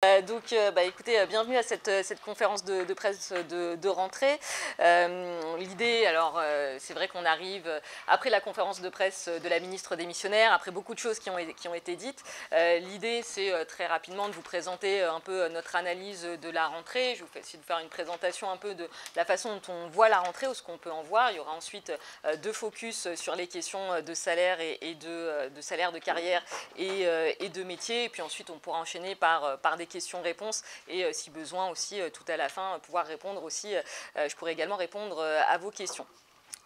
Écoutez, bienvenue à cette conférence de presse de rentrée. L'idée, alors, c'est vrai qu'on arrive après la conférence de presse de la ministre démissionnaire, après beaucoup de choses qui ont été dites. L'idée, c'est très rapidement de vous présenter un peu notre analyse de la rentrée. Je vous fais essayer de faire une présentation un peu de la façon dont on voit la rentrée ou ce qu'on peut en voir. Il y aura ensuite deux focus sur les questions de salaire et de salaire de carrière et de métier. Et puis ensuite, on pourra enchaîner par des questions-réponses et si besoin aussi, tout à la fin, pouvoir répondre aussi, je pourrais également répondre à vos questions.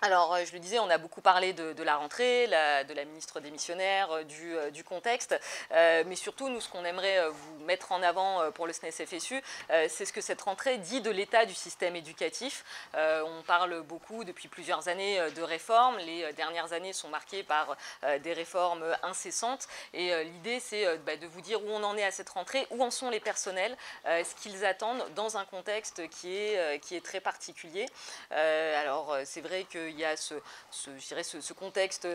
Alors, je le disais, on a beaucoup parlé de la rentrée, de la ministre démissionnaire, du contexte, mais surtout, nous, ce qu'on aimerait vous mettre en avant pour le SNES-FSU, c'est ce que cette rentrée dit de l'état du système éducatif. On parle beaucoup depuis plusieurs années de réformes. Les dernières années sont marquées par des réformes incessantes et l'idée, c'est de vous dire où on en est à cette rentrée, où en sont les personnels, ce qu'ils attendent dans un contexte qui est très particulier. Alors, c'est vrai qu'il y a ce contexte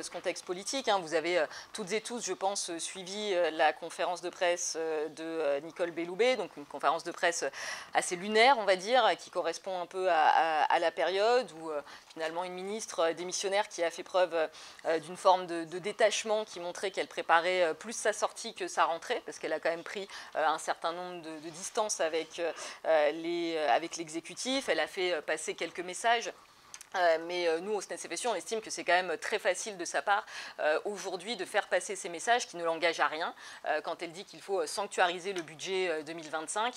politique. Vous avez toutes et tous, je pense, suivi la conférence de presse de Nicole Belloubet, donc une conférence de presse assez lunaire, on va dire, qui correspond un peu à la période où finalement une ministre démissionnaire qui a fait preuve d'une forme de détachement qui montrait qu'elle préparait plus sa sortie que sa rentrée, parce qu'elle a quand même pris un certain nombre de distances avec l'exécutif. Elle a fait passer quelques messages. Mais nous, au SNES-FSU, on estime que c'est quand même très facile de sa part aujourd'hui de faire passer ces messages qui ne l'engagent à rien. Quand elle dit qu'il faut sanctuariser le budget 2025,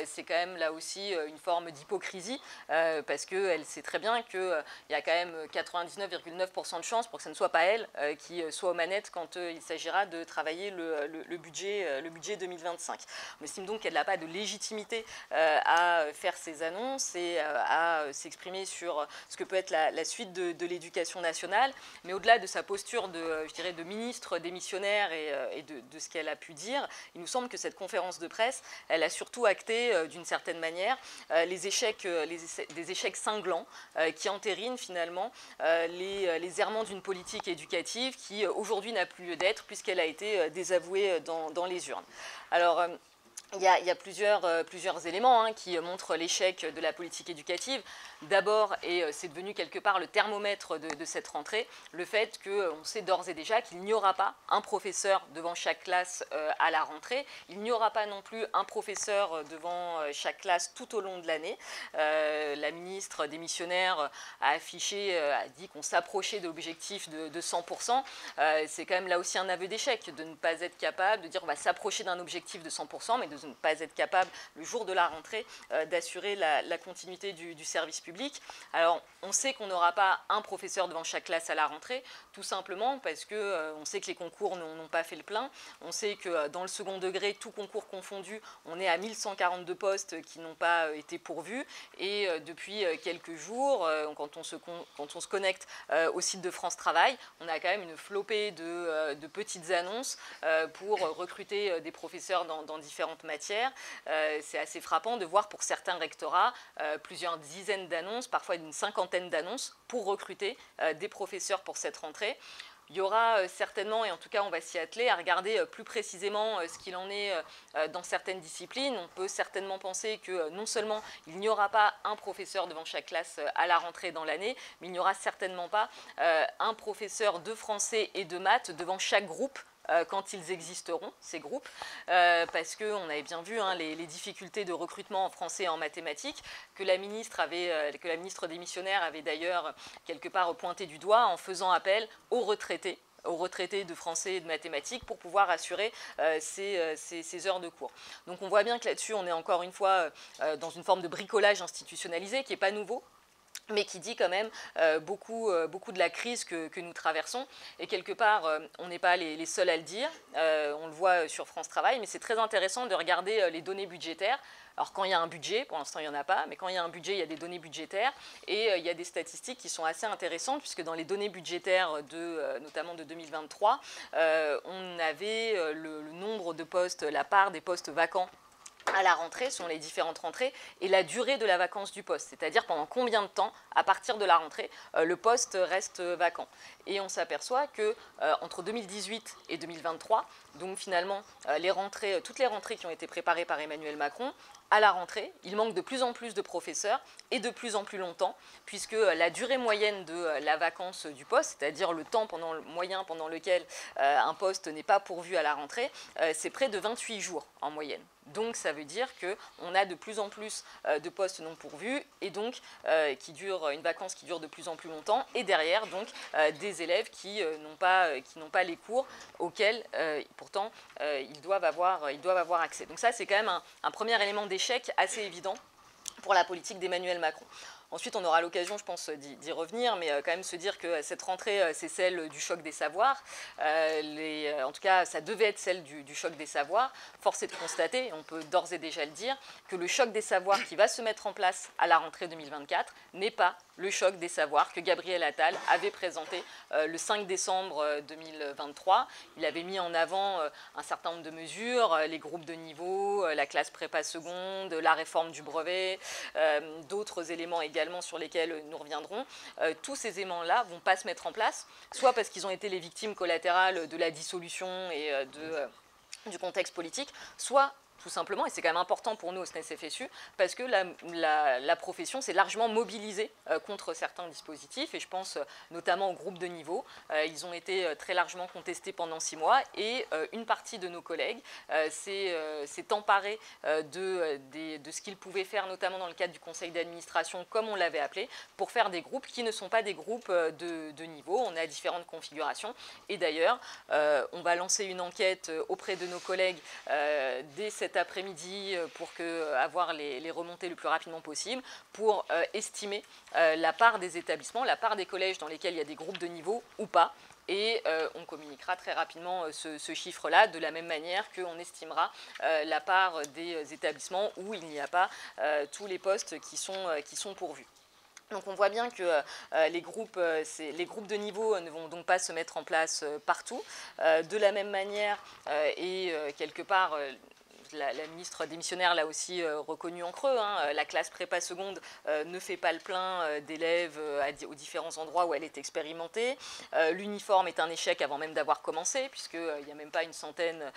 c'est quand même là aussi une forme d'hypocrisie parce qu'elle sait très bien qu'il y a quand même 99,9% de chances pour que ce ne soit pas elle qui soit aux manettes quand il s'agira de travailler le budget 2025. On estime donc qu'elle n'a pas de légitimité à faire ces annonces et à s'exprimer sur ce que peut être la suite de l'éducation nationale, mais au-delà de sa posture de ministre démissionnaire et de ce qu'elle a pu dire, il nous semble que cette conférence de presse, elle a surtout acté d'une certaine manière des échecs cinglants qui entérinent finalement les errements d'une politique éducative qui aujourd'hui n'a plus lieu d'être puisqu'elle a été désavouée dans les urnes. Alors, il y a plusieurs éléments qui montrent l'échec de la politique éducative. D'abord, et c'est devenu quelque part le thermomètre de cette rentrée, le fait qu'on sait d'ores et déjà qu'il n'y aura pas un professeur devant chaque classe à la rentrée. Il n'y aura pas non plus un professeur devant chaque classe tout au long de l'année. La ministre démissionnaire a dit qu'on s'approchait de l'objectif de 100%. C'est quand même là aussi un aveu d'échec de ne pas être capable de dire on va s'approcher d'un objectif de 100%, mais de ne pas être capable, le jour de la rentrée, d'assurer la continuité du service public. Alors, on sait qu'on n'aura pas un professeur devant chaque classe à la rentrée, tout simplement parce qu'on sait que les concours n'ont pas fait le plein. On sait que dans le second degré, tout concours confondu, on est à 1142 postes qui n'ont pas été pourvus. Et depuis quelques jours, quand on se connecte au site de France Travail, on a quand même une flopée de petites annonces pour recruter des professeurs dans différentes matières. C'est assez frappant de voir pour certains rectorats plusieurs dizaines d'annonces, parfois une cinquantaine d'annonces pour recruter des professeurs pour cette rentrée. Il y aura certainement, et en tout cas on va s'y atteler, à regarder plus précisément ce qu'il en est dans certaines disciplines. On peut certainement penser que non seulement il n'y aura pas un professeur devant chaque classe à la rentrée dans l'année, mais il n'y aura certainement pas un professeur de français et de maths devant chaque groupe quand ils existeront, ces groupes, parce qu'on avait bien vu les difficultés de recrutement en français et en mathématiques, que la ministre démissionnaire avait d'ailleurs quelque part pointé du doigt en faisant appel aux retraités de français et de mathématiques pour pouvoir assurer ces heures de cours. Donc on voit bien que là-dessus, on est encore une fois dans une forme de bricolage institutionnalisé qui n'est pas nouveau, mais qui dit quand même beaucoup de la crise que nous traversons. Et quelque part, on n'est pas les seuls à le dire. On le voit sur France Travail, mais c'est très intéressant de regarder les données budgétaires. Alors quand il y a un budget, pour l'instant il n'y en a pas, mais quand il y a un budget, il y a des données budgétaires et il y a des statistiques qui sont assez intéressantes puisque dans les données budgétaires notamment de 2023, on avait le nombre de postes, la part des postes vacants à la rentrée, selon les différentes rentrées, et la durée de la vacance du poste, c'est-à-dire pendant combien de temps, à partir de la rentrée, le poste reste vacant. Et on s'aperçoit que entre 2018 et 2023, donc finalement toutes les rentrées qui ont été préparées par Emmanuel Macron, à la rentrée, il manque de plus en plus de professeurs et de plus en plus longtemps, puisque la durée moyenne de la vacance du poste, c'est-à-dire le temps moyen pendant lequel un poste n'est pas pourvu à la rentrée, c'est près de 28 jours en moyenne. Donc ça veut dire qu'on a de plus en plus de postes non pourvus et donc une vacance qui dure de plus en plus longtemps, et derrière donc des élèves qui n'ont pas les cours auxquels pourtant ils doivent avoir accès. Donc ça, c'est quand même un premier élément d'échec assez évident pour la politique d'Emmanuel Macron. Ensuite, on aura l'occasion, je pense, d'y revenir, mais quand même se dire que cette rentrée, c'est celle du choc des savoirs. En tout cas, ça devait être celle du choc des savoirs. Force est de constater, on peut d'ores et déjà le dire, que le choc des savoirs qui va se mettre en place à la rentrée 2024 n'est pas le choc des savoirs que Gabriel Attal avait présenté le 5 décembre 2023. Il avait mis en avant un certain nombre de mesures, les groupes de niveau, la classe prépa seconde, la réforme du brevet, d'autres éléments également sur lesquels nous reviendrons. Tous ces éléments-là ne vont pas se mettre en place, soit parce qu'ils ont été les victimes collatérales de la dissolution et du contexte politique, soit tout simplement, et c'est quand même important pour nous au SNES-FSU, parce que la profession s'est largement mobilisée contre certains dispositifs, et je pense notamment aux groupes de niveau. Ils ont été très largement contestés pendant 6 mois, et une partie de nos collègues s'est emparée de ce qu'ils pouvaient faire, notamment dans le cadre du conseil d'administration, comme on l'avait appelé, pour faire des groupes qui ne sont pas des groupes de niveau. On a différentes configurations, et d'ailleurs, on va lancer une enquête auprès de nos collègues dès cet après-midi pour avoir les remontées le plus rapidement possible, pour estimer la part des établissements, la part des collèges dans lesquels il y a des groupes de niveau ou pas. Et on communiquera très rapidement ce chiffre-là, de la même manière qu'on estimera la part des établissements où il n'y a pas tous les postes qui sont pourvus. Donc on voit bien que les groupes de niveau ne vont donc pas se mettre en place partout. De la même manière, quelque part, la ministre démissionnaire l'a aussi reconnu en creux, la classe prépa seconde ne fait pas le plein d'élèves aux différents endroits où elle est expérimentée. L'uniforme est un échec avant même d'avoir commencé, puisqu'il n'y a même pas une centaine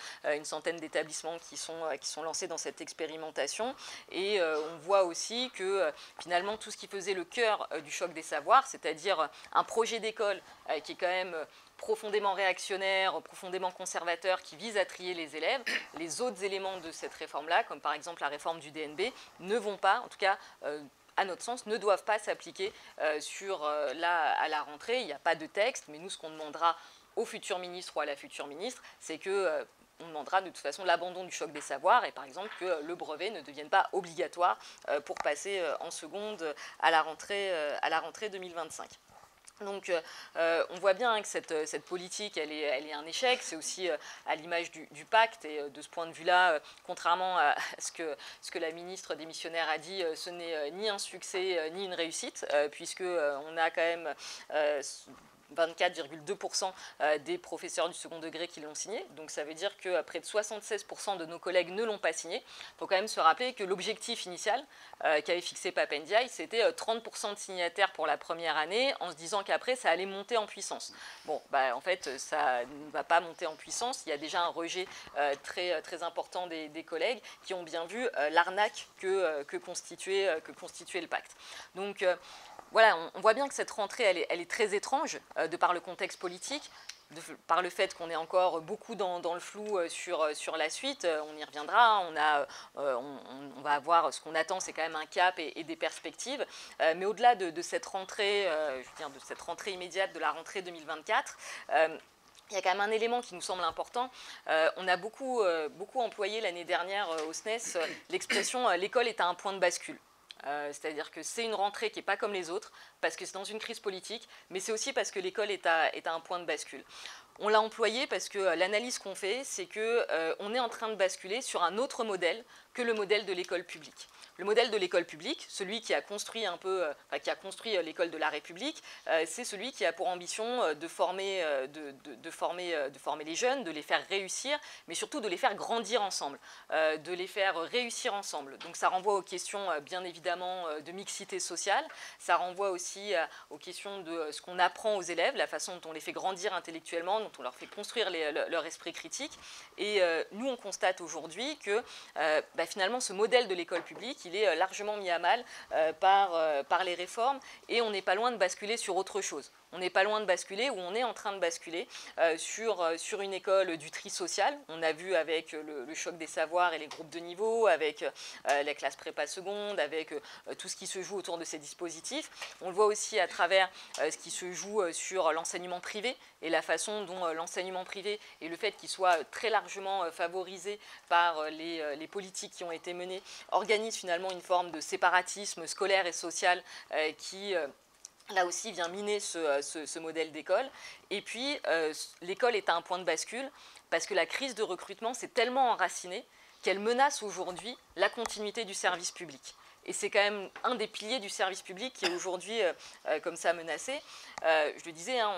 d'établissements qui sont lancés dans cette expérimentation. Et on voit aussi que finalement tout ce qui faisait le cœur du choc des savoirs, c'est-à-dire un projet d'école qui est quand même profondément réactionnaire, profondément conservateur, qui vise à trier les élèves, les autres éléments de cette réforme-là, comme par exemple la réforme du DNB, ne vont pas, en tout cas à notre sens, ne doivent pas s'appliquer à la rentrée. Il n'y a pas de texte, mais nous, ce qu'on demandera au futur ministre ou à la future ministre, c'est que on demandera de toute façon l'abandon du choc des savoirs et par exemple que le brevet ne devienne pas obligatoire pour passer en seconde à la rentrée 2025. Donc on voit bien que cette politique, elle est un échec. C'est aussi à l'image du pacte, et de ce point de vue-là, contrairement à ce que la ministre démissionnaire a dit, ce n'est ni un succès ni une réussite, puisqu'on a quand même 24,2% des professeurs du second degré qui l'ont signé. Donc ça veut dire que près de 76% de nos collègues ne l'ont pas signé. Il faut quand même se rappeler que l'objectif initial qu'avait fixé Pape Ndiaye, c'était 30% de signataires pour la première année, en se disant qu'après, ça allait monter en puissance. Bon, en fait, ça ne va pas monter en puissance. Il y a déjà un rejet très, très important des collègues qui ont bien vu l'arnaque que constituait le pacte. Donc, voilà, on voit bien que cette rentrée, elle est très étrange de par le contexte politique, par le fait qu'on est encore beaucoup dans le flou sur la suite. On y reviendra, on va avoir, ce qu'on attend, c'est quand même un cap et des perspectives. Mais au-delà de cette rentrée, de cette rentrée immédiate, de la rentrée 2024, il y a quand même un élément qui nous semble important. On a beaucoup employé l'année dernière au SNES l'expression « l'école est à un point de bascule ». C'est-à-dire que c'est une rentrée qui n'est pas comme les autres, parce que c'est dans une crise politique, mais c'est aussi parce que l'école est à un point de bascule. On l'a employé parce que l'analyse qu'on fait, c'est qu'on est en train de basculer sur un autre modèle que le modèle de l'école publique. Le modèle de l'école publique, celui qui a construit un peu, qui a construit l'école de la République, c'est celui qui a pour ambition de former les jeunes, de les faire réussir, mais surtout de les faire grandir ensemble, de les faire réussir ensemble. Donc ça renvoie aux questions bien évidemment de mixité sociale, ça renvoie aussi aux questions de ce qu'on apprend aux élèves, la façon dont on les fait grandir intellectuellement, dont on leur fait construire leur esprit critique. Et nous, on constate aujourd'hui que finalement, ce modèle de l'école publique, il est largement mis à mal par les réformes et on n'est pas loin de basculer sur autre chose. On n'est pas loin de basculer, ou on est en train de basculer sur une école du tri social. On a vu avec le choc des savoirs et les groupes de niveau, avec la classe prépa seconde, avec tout ce qui se joue autour de ces dispositifs. On le voit aussi à travers ce qui se joue sur l'enseignement privé et la façon dont l'enseignement privé et le fait qu'il soit très largement favorisé par les politiques qui ont été menées organisent finalement une forme de séparatisme scolaire et social qui là aussi vient miner ce modèle d'école. Et puis, l'école est à un point de bascule parce que la crise de recrutement s'est tellement enracinée qu'elle menace aujourd'hui la continuité du service public. Et c'est quand même un des piliers du service public qui est aujourd'hui comme ça menacé. Je le disais, hein,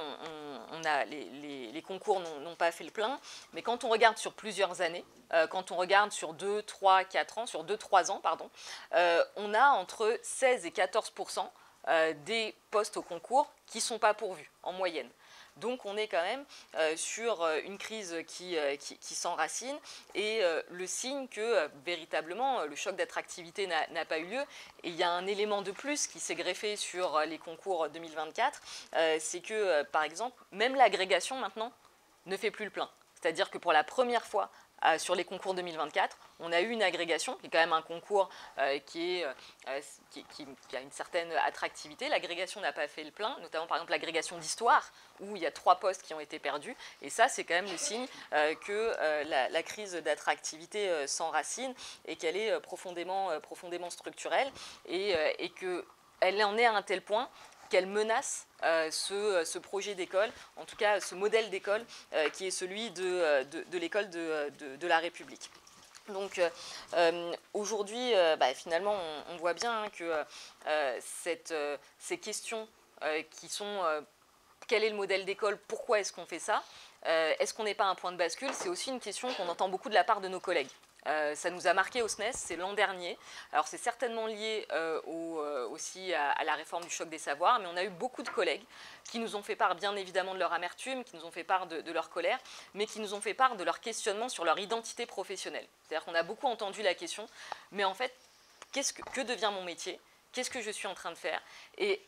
les concours n'ont pas fait le plein, mais quand on regarde sur plusieurs années, quand on regarde sur 2, 3, 4 ans, sur 2, 3 ans, pardon, on a entre 16 et 14% des postes au concours qui ne sont pas pourvus, en moyenne. Donc on est quand même sur une crise qui s'enracine et le signe que véritablement le choc d'attractivité n'a pas eu lieu. Et il y a un élément de plus qui s'est greffé sur les concours 2024, c'est que par exemple, même l'agrégation maintenant ne fait plus le plein. C'est-à-dire que pour la première fois sur les concours 2024, on a eu une agrégation, qui est quand même un concours qui a une certaine attractivité. L'agrégation n'a pas fait le plein, notamment par exemple l'agrégation d'histoire, où il y a 3 postes qui ont été perdus. Et ça, c'est quand même le signe que la crise d'attractivité s'enracine et qu'elle est profondément structurelle et qu'elle en est à un tel point qu'elle menace ce projet d'école, en tout cas ce modèle d'école qui est celui de l'école de la République. Donc aujourd'hui, finalement, on voit bien que ces questions qui sont quel est le modèle d'école, pourquoi est-ce qu'on fait ça, est-ce qu'on n'est pas à un point de bascule, c'est aussi une question qu'on entend beaucoup de la part de nos collègues. Ça nous a marqué au SNES, c'est l'an dernier. Alors c'est certainement lié aussi à la réforme du choc des savoirs, mais on a eu beaucoup de collègues qui nous ont fait part bien évidemment de leur amertume, qui nous ont fait part de leur colère, mais qui nous ont fait part de leur questionnement sur leur identité professionnelle. C'est-à-dire qu'on a beaucoup entendu la question, mais en fait, que devient mon métier? Qu'est-ce que je suis en train de faire? Et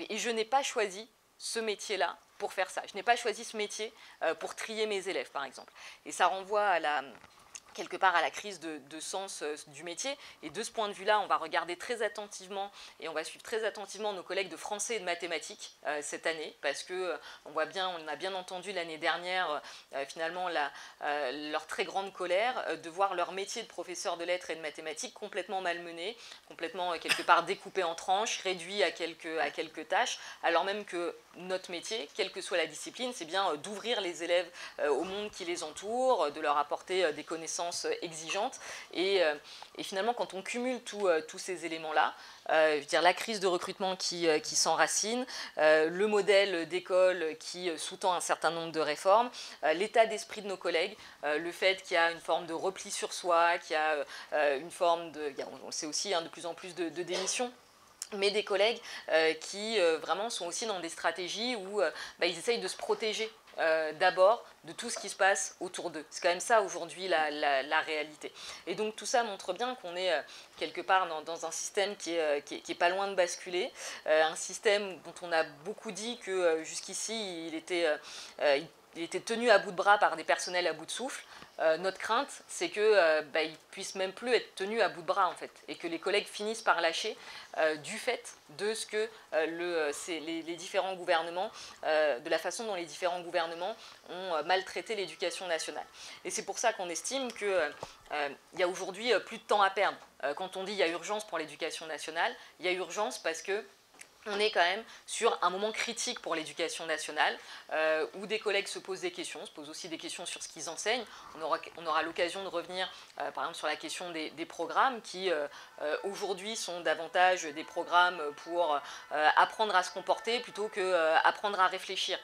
je n'ai pas choisi ce métier-là pour faire ça. Je n'ai pas choisi ce métier pour trier mes élèves, par exemple. Et ça renvoie quelque part à la crise de sens du métier. Et de ce point de vue-là, on va regarder très attentivement et on va suivre très attentivement nos collègues de français et de mathématiques cette année, parce que on a bien entendu l'année dernière finalement leur très grande colère de voir leur métier de professeur de lettres et de mathématiques complètement malmené, complètement quelque part découpé en tranches, réduit à quelques tâches, alors même que notre métier, quelle que soit la discipline, c'est bien d'ouvrir les élèves au monde qui les entoure, de leur apporter des connaissances exigeantes. Et finalement, quand on cumule tous ces éléments-là, je veux dire la crise de recrutement qui s'enracine, le modèle d'école qui sous-tend un certain nombre de réformes, l'état d'esprit de nos collègues, le fait qu'il y a une forme de repli sur soi, qu'il y a une forme on sait aussi de plus en plus de démissions, mais des collègues qui vraiment sont aussi dans des stratégies où ils essayent de se protéger d'abord de tout ce qui se passe autour d'eux. C'est quand même ça aujourd'hui la réalité. Et donc tout ça montre bien qu'on est quelque part dans un système qui est pas loin de basculer, un système dont on a beaucoup dit que jusqu'ici il était tenu à bout de bras par des personnels à bout de souffle. Notre crainte, c'est qu'il ne puisse même plus être tenu à bout de bras, en fait, et que les collègues finissent par lâcher du fait de ce que les différents gouvernements, de la façon dont les différents gouvernements ont maltraité l'éducation nationale. Et c'est pour ça qu'on estime qu'il y a aujourd'hui plus de temps à perdre. Quand on dit qu'il y a urgence pour l'éducation nationale, il y a urgence parce que on est quand même sur un moment critique pour l'éducation nationale, où des collègues se posent des questions, se posent aussi des questions sur ce qu'ils enseignent. On aura l'occasion de revenir, par exemple, sur la question des programmes qui, aujourd'hui, sont davantage des programmes pour apprendre à se comporter plutôt qu'apprendre à réfléchir.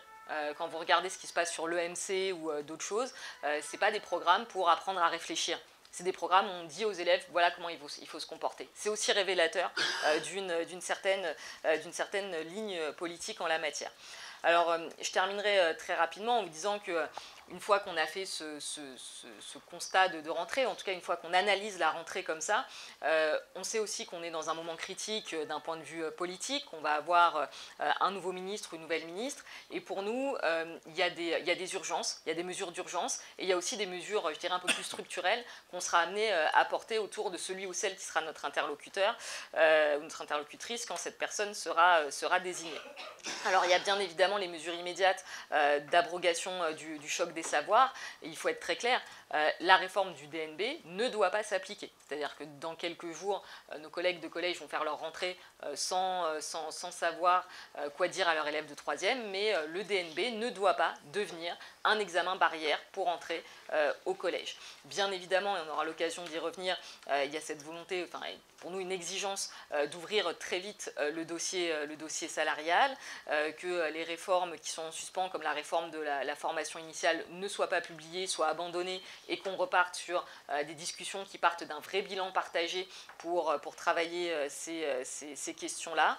Quand vous regardez ce qui se passe sur l'EMC ou d'autres choses, ce n'est pas des programmes pour apprendre à réfléchir. C'est des programmes où on dit aux élèves, voilà comment il faut se comporter. C'est aussi révélateur d'une certaine ligne politique en la matière. Alors, je terminerai très rapidement en vous disant que une fois qu'on a fait ce constat de rentrée, en tout cas une fois qu'on analyse la rentrée comme ça, on sait aussi qu'on est dans un moment critique d'un point de vue politique. On va avoir un nouveau ministre, une nouvelle ministre, et pour nous, il y a des urgences, il y a des mesures d'urgence, et il y a aussi des mesures, je dirais, un peu plus structurelles qu'on sera amené à porter autour de celui ou celle qui sera notre interlocuteur ou notre interlocutrice quand cette personne sera désignée. Alors, il y a bien évidemment les mesures immédiates d'abrogation du choc des savoirs, et il faut être très clair, la réforme du DNB ne doit pas s'appliquer. C'est-à-dire que dans quelques jours, nos collègues de collège vont faire leur rentrée sans savoir quoi dire à leurs élèves de 3e, mais le DNB ne doit pas devenir un examen barrière pour entrer au collège. Bien évidemment, et on aura l'occasion d'y revenir, il y a cette volonté, enfin, pour nous une exigence d'ouvrir très vite le dossier salarial, que les réformes qui sont en suspens, comme la réforme de la formation initiale, ne soient pas publiées, soient abandonnées, et qu'on reparte sur des discussions qui partent d'un vrai bilan partagé pour travailler ces questions-là.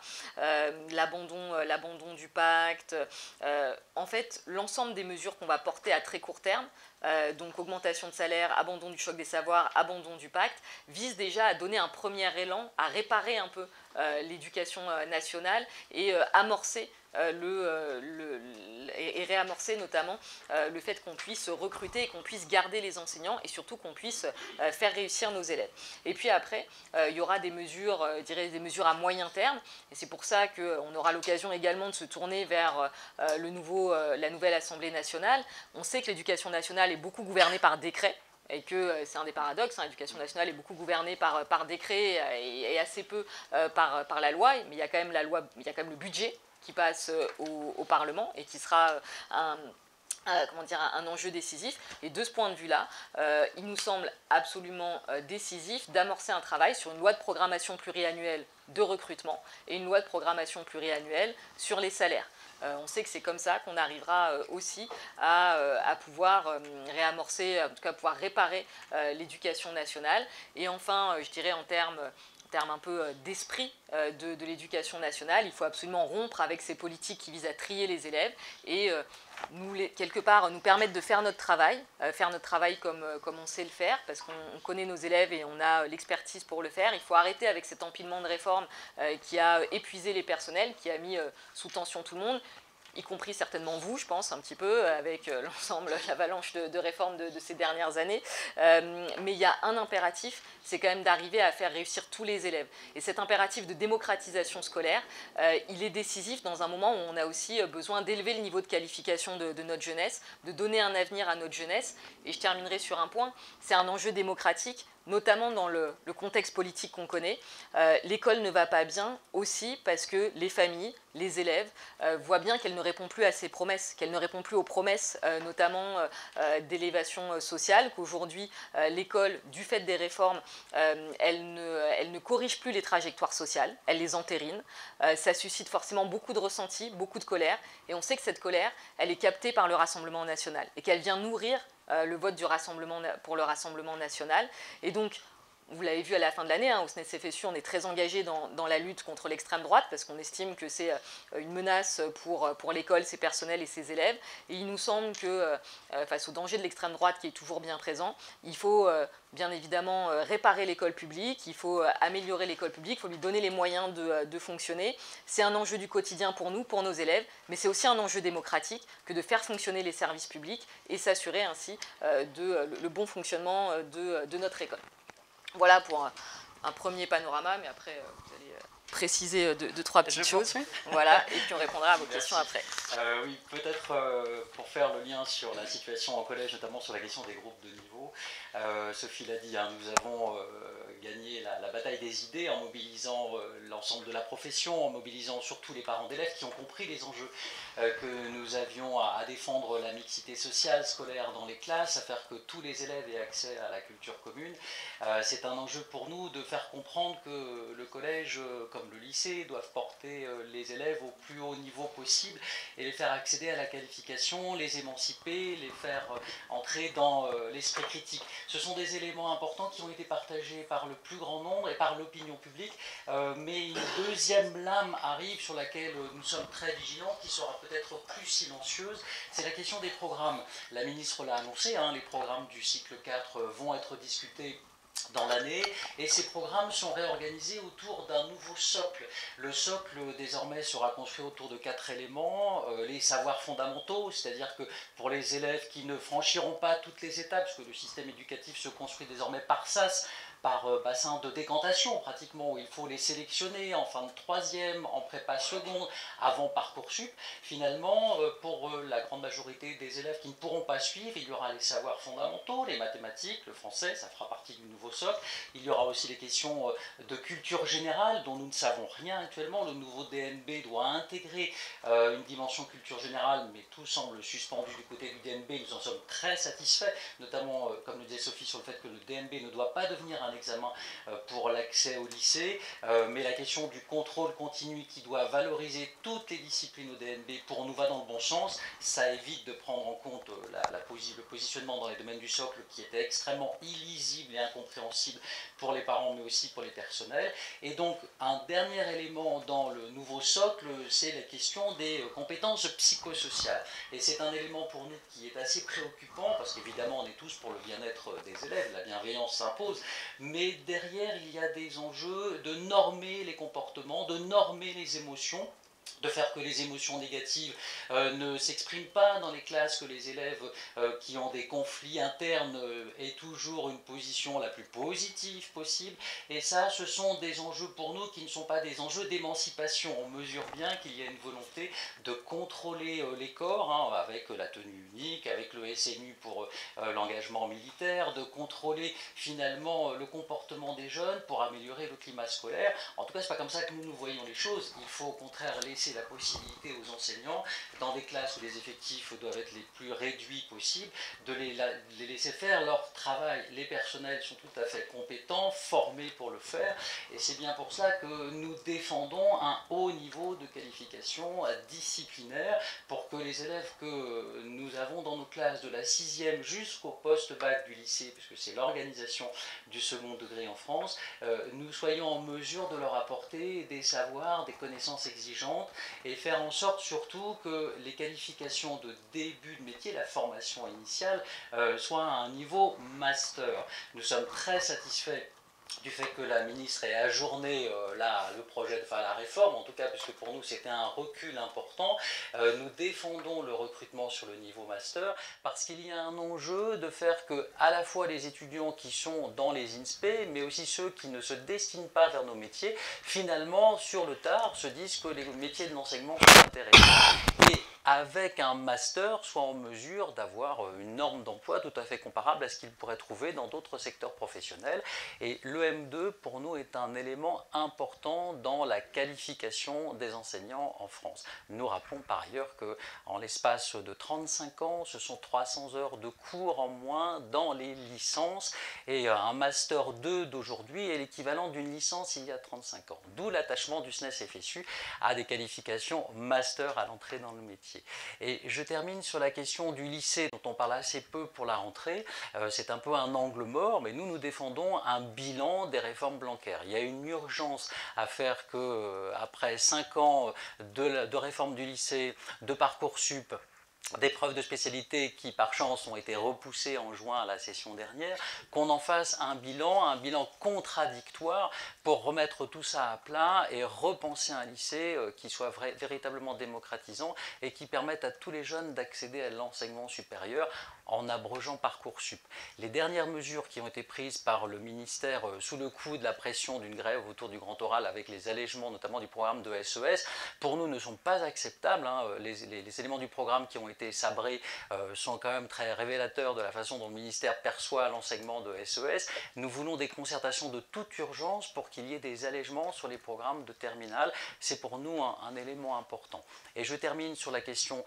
L'abandon du pacte, en fait, l'ensemble des mesures qu'on va porter à très court terme, donc augmentation de salaire, abandon du choc des savoirs, abandon du pacte, vise déjà à donner un premier élan, à réparer un peu l'éducation nationale et amorcer et réamorcer notamment le fait qu'on puisse recruter et qu'on puisse garder les enseignants et surtout qu'on puisse faire réussir nos élèves. Et puis après, il y aura des mesures, je dirais des mesures à moyen terme, et c'est pour ça qu'on aura l'occasion également de se tourner vers la nouvelle Assemblée nationale. On sait que l'éducation nationale est beaucoup gouvernée par décret, et que c'est un des paradoxes, l'éducation nationale est beaucoup gouvernée par décret et assez peu par la loi, mais il y a quand même le budget qui passe au Parlement et qui sera un enjeu décisif. Et de ce point de vue-là, il nous semble absolument décisif d'amorcer un travail sur une loi de programmation pluriannuelle de recrutement et une loi de programmation pluriannuelle sur les salaires. On sait que c'est comme ça qu'on arrivera aussi à pouvoir réamorcer, en tout cas pouvoir réparer l'éducation nationale. Et enfin, je dirais en termes un peu d'esprit de l'éducation nationale, il faut absolument rompre avec ces politiques qui visent à trier les élèves et quelque part nous permettre de faire notre travail comme on sait le faire, parce qu'on connaît nos élèves et on a l'expertise pour le faire. Il faut arrêter avec cet empilement de réformes qui a épuisé les personnels, qui a mis sous tension tout le monde, y compris certainement vous, je pense, un petit peu, avec l'ensemble, l'avalanche de réformes de ces dernières années. Mais il y a un impératif, c'est quand même d'arriver à faire réussir tous les élèves. Et cet impératif de démocratisation scolaire, il est décisif dans un moment où on a aussi besoin d'élever le niveau de qualification de notre jeunesse, de donner un avenir à notre jeunesse. Et je terminerai sur un point, c'est un enjeu démocratique, notamment dans le contexte politique qu'on connaît. L'école ne va pas bien aussi parce que les familles, les élèves voient bien qu'elle ne répond plus à ses promesses, qu'elle ne répond plus aux promesses notamment d'élévation sociale, qu'aujourd'hui l'école, du fait des réformes, elle ne corrige plus les trajectoires sociales, elle les entérine. Ça suscite forcément beaucoup de ressentis, beaucoup de colère, et on sait que cette colère, elle est captée par le Rassemblement national et qu'elle vient nourrir le vote pour le Rassemblement national. Et donc, vous l'avez vu à la fin de l'année, au SNES-FSU, on est très engagé dans la lutte contre l'extrême droite parce qu'on estime que c'est une menace pour l'école, ses personnels et ses élèves. Et il nous semble que face au danger de l'extrême droite qui est toujours bien présent, il faut bien évidemment réparer l'école publique, il faut améliorer l'école publique, il faut lui donner les moyens de fonctionner. C'est un enjeu du quotidien pour nous, pour nos élèves, mais c'est aussi un enjeu démocratique que de faire fonctionner les services publics et s'assurer ainsi le bon fonctionnement de notre école. Voilà pour un premier panorama, mais après vous allez préciser deux, trois petites choses. Voilà, et puis on répondra à vos questions après. Oui, peut-être pour faire le lien sur la situation en collège, notamment sur la question des groupes de niveau. Sophie l'a dit, nous avons gagné la bataille bataille des idées, en mobilisant l'ensemble de la profession, en mobilisant surtout les parents d'élèves qui ont compris les enjeux que nous avions à défendre la mixité sociale, scolaire dans les classes, à faire que tous les élèves aient accès à la culture commune. C'est un enjeu pour nous de faire comprendre que le collège, comme le lycée, doivent porter les élèves au plus haut niveau possible et les faire accéder à la qualification, les émanciper, les faire entrer dans l'esprit critique. Ce sont des éléments importants qui ont été partagés par le plus grand nombre et par l'opinion publique, mais une deuxième lame arrive sur laquelle nous sommes très vigilants, qui sera peut-être plus silencieuse, c'est la question des programmes. La ministre l'a annoncé, les programmes du cycle 4 vont être discutés dans l'année, et ces programmes sont réorganisés autour d'un nouveau socle. Le socle désormais sera construit autour de 4 éléments, les savoirs fondamentaux, c'est-à-dire que pour les élèves qui ne franchiront pas toutes les étapes, parce que le système éducatif se construit désormais par SAS, par bassin de décantation pratiquement, où il faut les sélectionner en fin de troisième, en prépa seconde, avant Parcoursup. Finalement, pour la grande majorité des élèves qui ne pourront pas suivre, il y aura les savoirs fondamentaux, les mathématiques, le français, ça fera partie du nouveau socle. Il y aura aussi les questions de culture générale, dont nous ne savons rien actuellement. Le nouveau DNB doit intégrer une dimension culture générale, mais tout semble suspendu du côté du DNB. Nous en sommes très satisfaits, notamment, comme le disait Sophie, sur le fait que le DNB ne doit pas devenir un examen pour l'accès au lycée, mais la question du contrôle continu qui doit valoriser toutes les disciplines au DNB pour nous va dans le bon sens. Ça évite de prendre en compte le positionnement dans les domaines du socle qui était extrêmement illisible et incompréhensible pour les parents mais aussi pour les personnels. Et donc un dernier élément dans le nouveau socle, c'est la question des compétences psychosociales. Et c'est un élément pour nous qui est assez préoccupant parce qu'évidemment on est tous pour le bien-être des élèves, la bienveillance s'impose, mais derrière il y a des enjeux de normer les comportements, de normer les émotions, de faire que les émotions négatives ne s'expriment pas dans les classes, que les élèves qui ont des conflits internes aient toujours une position la plus positive possible. Et ça, ce sont des enjeux pour nous qui ne sont pas des enjeux d'émancipation. On mesure bien qu'il y a une volonté de contrôler les corps, avec la tenue unique, avec le SNU pour l'engagement militaire, de contrôler finalement le comportement des jeunes pour améliorer le climat scolaire. En tout cas, c'est pas comme ça que nous voyons les choses. Il faut au contraire laisser la possibilité aux enseignants, dans des classes où les effectifs doivent être les plus réduits possibles, de les laisser faire leur travail. Les personnels sont tout à fait compétents, formés pour le faire, et c'est bien pour cela que nous défendons un haut niveau de qualification disciplinaire pour que les élèves que nous avons dans nos classes de la 6e jusqu'au post-bac du lycée, puisque c'est l'organisation du second degré en France, nous soyons en mesure de leur apporter des savoirs, des connaissances exigeantes, et faire en sorte surtout que les qualifications de début de métier, la formation initiale, soient à un niveau master. Nous sommes très satisfaits du fait que la ministre ait ajourné le projet, la réforme, en tout cas, puisque pour nous c'était un recul important. Nous défendons le recrutement sur le niveau master parce qu'il y a un enjeu de faire que à la fois les étudiants qui sont dans les INSPE, mais aussi ceux qui ne se destinent pas vers nos métiers, finalement, sur le tard, se disent que les métiers de l'enseignement sont intéressants. Et avec un master, soit en mesure d'avoir une norme d'emploi tout à fait comparable à ce qu'ils pourraient trouver dans d'autres secteurs professionnels. Et l'EM2, pour nous, est un élément important dans la qualification des enseignants en France. Nous rappelons par ailleurs qu'en l'espace de 35 ans, ce sont 300 heures de cours en moins dans les licences, et un Master 2 d'aujourd'hui est l'équivalent d'une licence il y a 35 ans. D'où l'attachement du SNES-FSU à des qualifications master à l'entrée dans le métier. Et je termine sur la question du lycée, dont on parle assez peu pour la rentrée. C'est un peu un angle mort, mais nous défendons un bilan des réformes Blanquer. Il y a une urgence à faire que, après 5 ans de réforme du lycée, de Parcoursup, d'épreuves de spécialité qui par chance ont été repoussées en juin à la session dernière, qu'on en fasse un bilan contradictoire pour remettre tout ça à plat et repenser un lycée qui soit véritablement démocratisant et qui permette à tous les jeunes d'accéder à l'enseignement supérieur en abrogeant Parcoursup. Les dernières mesures qui ont été prises par le ministère sous le coup de la pression d'une grève autour du grand oral avec les allègements notamment du programme de SES, pour nous ne sont pas acceptables. Les éléments du programme qui ont ont été sabrés sont quand même très révélateurs de la façon dont le ministère perçoit l'enseignement de SES. Nous voulons des concertations de toute urgence pour qu'il y ait des allègements sur les programmes de terminale. C'est pour nous un élément important. Et je termine sur la question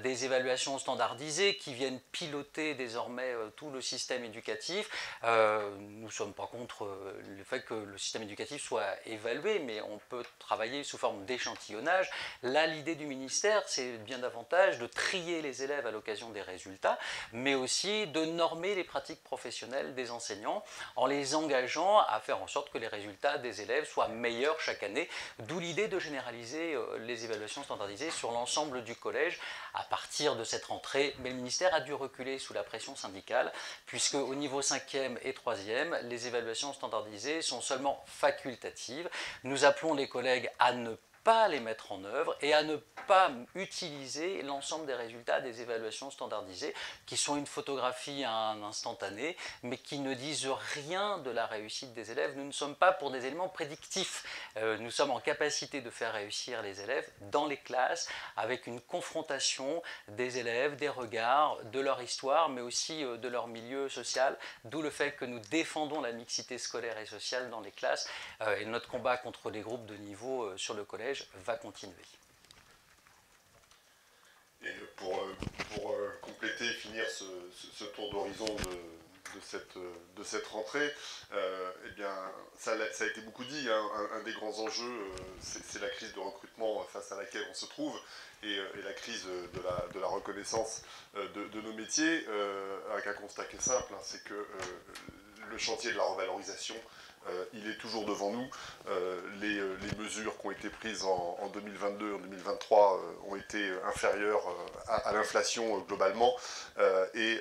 des évaluations standardisées qui viennent piloter désormais tout le système éducatif. Nous ne sommes pas contre le fait que le système éducatif soit évalué, mais on peut travailler sous forme d'échantillonnage. Là, l'idée du ministère, c'est bien davantage de trier les élèves à l'occasion des résultats, mais aussi de normer les pratiques professionnelles des enseignants en les engageant à faire en sorte que les résultats des élèves soient meilleurs chaque année, d'où l'idée de généraliser les évaluations standardisées sur l'ensemble du collège à partir de cette rentrée. Mais le ministère a dû reculer sous la pression syndicale, puisque au niveau 5e et 3e, les évaluations standardisées sont seulement facultatives. Nous appelons les collègues à ne pas les mettre en œuvre et à ne pas utiliser l'ensemble des résultats des évaluations standardisées qui sont une photographie à un instantané mais qui ne disent rien de la réussite des élèves. Nous ne sommes pas pour des éléments prédictifs. Nous sommes en capacité de faire réussir les élèves dans les classes avec une confrontation des élèves, des regards, de leur histoire mais aussi de leur milieu social, d'où le fait que nous défendons la mixité scolaire et sociale dans les classes et notre combat contre les groupes de niveau sur le collège va continuer. Et pour compléter et finir ce tour d'horizon de cette rentrée, eh bien, ça a été beaucoup dit, hein, un des grands enjeux, c'est la crise de recrutement face à laquelle on se trouve, et la crise de la reconnaissance de nos métiers, avec un constat qui est simple, hein, c'est que le chantier de la revalorisation, il est toujours devant nous. Les mesures qui ont été prises en 2022, en 2023 ont été inférieures à l'inflation globalement et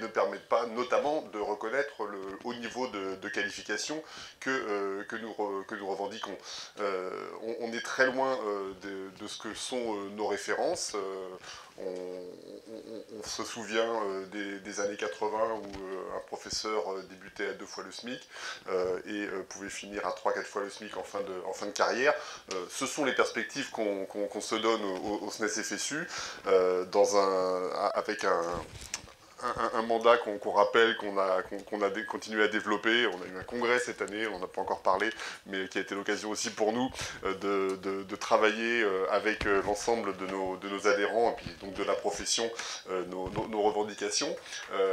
ne permettent pas notamment de reconnaître le haut niveau de qualification que nous revendiquons. On est très loin de ce que sont nos références. On se souvient des années 80 où un professeur débutait à 2 fois le SMIC et pouvait finir à 3-4 fois le SMIC en fin de carrière. Ce sont les perspectives qu'on se donne au SNES-FSU avec un mandat qu'on rappelle, qu'on a continué à développer. On a eu un congrès cette année, on n'en a pas encore parlé, mais qui a été l'occasion aussi pour nous de travailler avec l'ensemble de nos adhérents, et puis donc de la profession, nos revendications.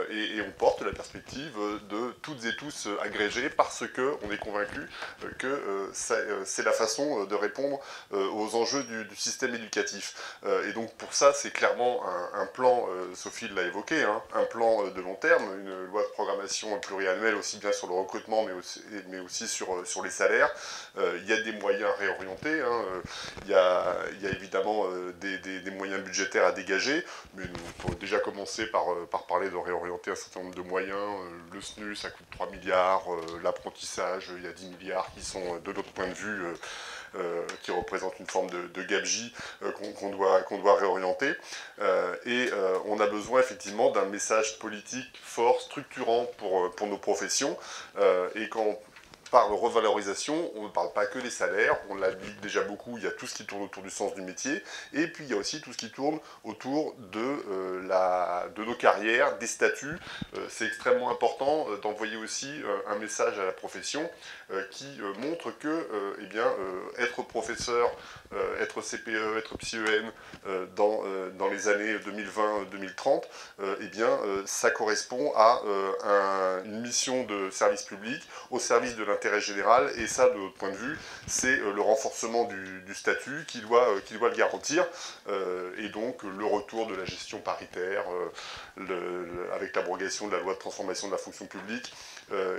Et on porte la perspective de toutes et tous agrégés parce qu'on est convaincu que c'est la façon de répondre aux enjeux du système éducatif. Et donc pour ça, c'est clairement un plan, Sophie l'a évoqué, hein, un plan de long terme, une loi de programmation pluriannuelle aussi bien sur le recrutement mais aussi sur les salaires. Il y a des moyens réorientés, hein. Il y a évidemment des moyens budgétaires à dégager, mais nous pouvons déjà commencer par parler de réorienter un certain nombre de moyens. Le SNU, ça coûte 3 milliards, l'apprentissage, il y a 10 milliards qui sont, de notre point de vue, qui représente une forme de gabegie qu'on doit réorienter. Et on a besoin effectivement d'un message politique fort, structurant pour nos professions. Et quand on parle de revalorisation, on ne parle pas que des salaires, on l'a dit déjà beaucoup, il y a tout ce qui tourne autour du sens du métier, et puis il y a aussi tout ce qui tourne autour de nos carrières, des statuts. C'est extrêmement important d'envoyer aussi un message à la profession qui montre que être professeur, être CPE, être PsyEN dans les années 2020-2030, ça correspond à une mission de service public au service de l'intérêt général, et ça, de notre point de vue, c'est le renforcement du statut qui doit le garantir, et donc le retour de la gestion paritaire, avec l'abrogation de la loi de transformation de la fonction publique,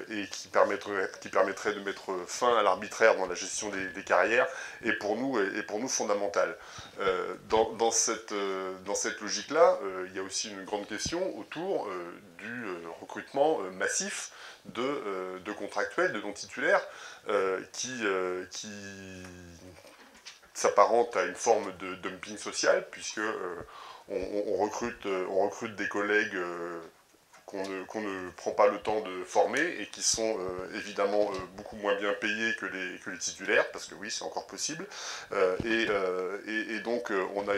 et qui permettrait de mettre fin à l'arbitraire dans la gestion des carrières, est pour nous fondamental. Dans cette logique-là, il y a aussi une grande question autour du recrutement massif de contractuels, de non-titulaires, qui s'apparente à une forme de dumping social, puisque on recrute des collègues qu'on ne prend pas le temps de former et qui sont évidemment beaucoup moins bien payés que les titulaires, parce que oui, c'est encore possible. Et donc, on a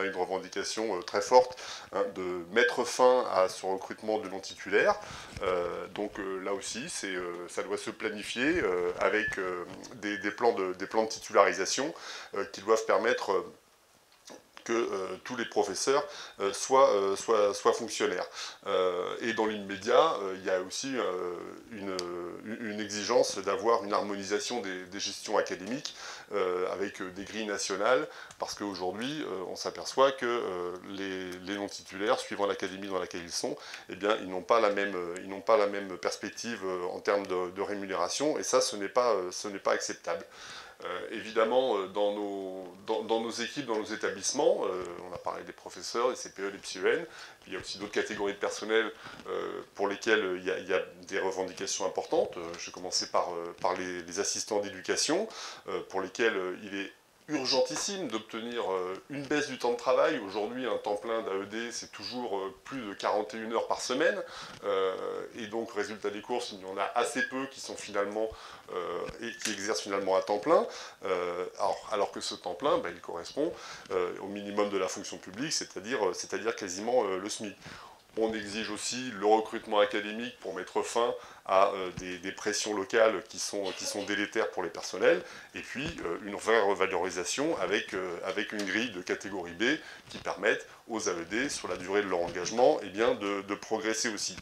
une revendication très forte hein, de mettre fin à ce recrutement de non-titulaires. Donc là aussi, ça doit se planifier avec des plans de titularisation qui doivent permettre que tous les professeurs soient fonctionnaires. Et dans l'immédiat, il y a aussi une exigence d'avoir une harmonisation des gestions académiques avec des grilles nationales, parce qu'aujourd'hui, on s'aperçoit que les non-titulaires, suivant l'académie dans laquelle ils sont, eh bien, ils n'ont pas la même perspective en termes de rémunération, et ça, ce n'est pas acceptable. Évidemment, dans nos équipes, dans nos établissements, on a parlé des professeurs, des CPE, des PsyEN, puis il y a aussi d'autres catégories de personnel pour lesquelles il y a des revendications importantes. Je vais commencer par les assistants d'éducation, pour lesquels il est urgentissime d'obtenir une baisse du temps de travail. Aujourd'hui, un temps plein d'AED, c'est toujours plus de 41 heures par semaine. Et donc, résultat des courses, il y en a assez peu qui sont finalement et qui exercent finalement à temps plein, alors que ce temps plein, il correspond au minimum de la fonction publique, c'est-à-dire quasiment le SMIC. On exige aussi le recrutement académique pour mettre fin à des pressions locales qui sont délétères pour les personnels, et puis une vraie revalorisation avec une grille de catégorie B qui permette aux AED, sur la durée de leur engagement, eh bien, de progresser aussi.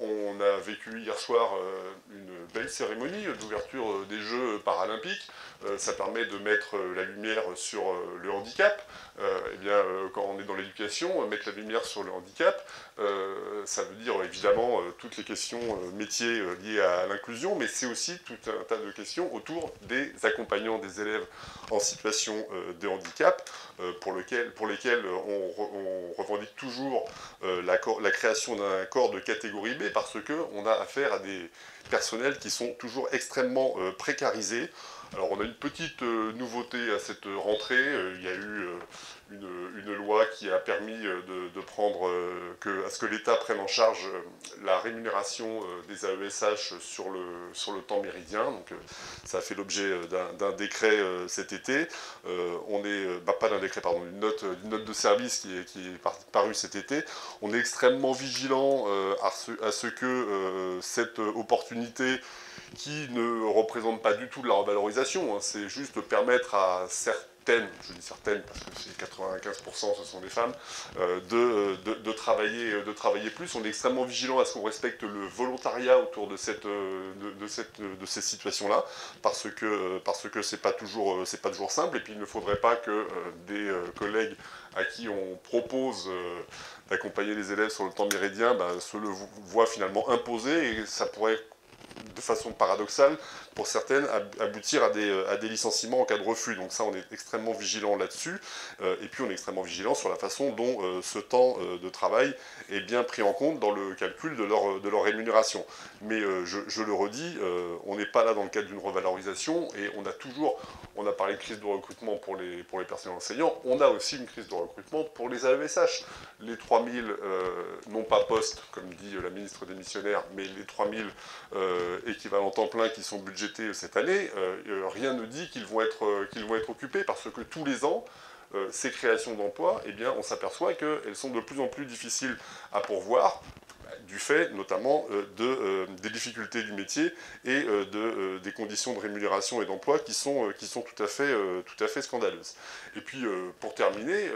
On a vécu hier soir une belle cérémonie d'ouverture des Jeux paralympiques. Ça permet de mettre la lumière sur le handicap. Quand on est dans l'éducation, mettre la lumière sur le handicap, ça veut dire évidemment toutes les questions métiers liées à l'inclusion, mais c'est aussi tout un tas de questions autour des accompagnants des élèves en situation de handicap, pour lesquels on revendique toujours la création d'un corps de catégorie B, parce qu'on a affaire à des personnels qui sont toujours extrêmement précarisés. Alors on a une petite nouveauté à cette rentrée, il y a eu une loi qui a permis à ce que l'État prenne en charge la rémunération des AESH sur le temps méridien. Donc ça a fait l'objet d'un décret cet été. Pas d'un décret, pardon, une note de service qui est parue cet été. On est extrêmement vigilant à ce que cette opportunité, qui ne représente pas du tout de la revalorisation, hein, c'est juste permettre à certaines, je dis certaines parce que c'est 95%, ce sont des femmes, de travailler plus. On est extrêmement vigilant à ce qu'on respecte le volontariat autour de ces situations-là, parce que c'est pas toujours simple, et puis il ne faudrait pas que des collègues à qui on propose d'accompagner les élèves sur le temps méridien se le voient finalement imposer, et ça pourrait, de façon paradoxale, pour certaines, aboutir à des licenciements en cas de refus. Donc ça, on est extrêmement vigilant là-dessus. Et puis, on est extrêmement vigilant sur la façon dont ce temps de travail est bien pris en compte dans le calcul de leur rémunération. Mais je le redis, on n'est pas là dans le cadre d'une revalorisation, et on a parlé de crise de recrutement pour les personnels enseignants, on a aussi une crise de recrutement pour les AESH. Les 3000, non pas postes, comme dit la ministre démissionnaire, mais les 3000 équivalents temps plein qui sont budgétés cette année, rien ne dit qu'ils vont être occupés, parce que tous les ans, ces créations d'emplois, eh bien, on s'aperçoit qu'elles sont de plus en plus difficiles à pourvoir, du fait notamment des difficultés du métier et des conditions de rémunération et d'emploi qui sont tout à fait scandaleuses. Et puis, pour terminer,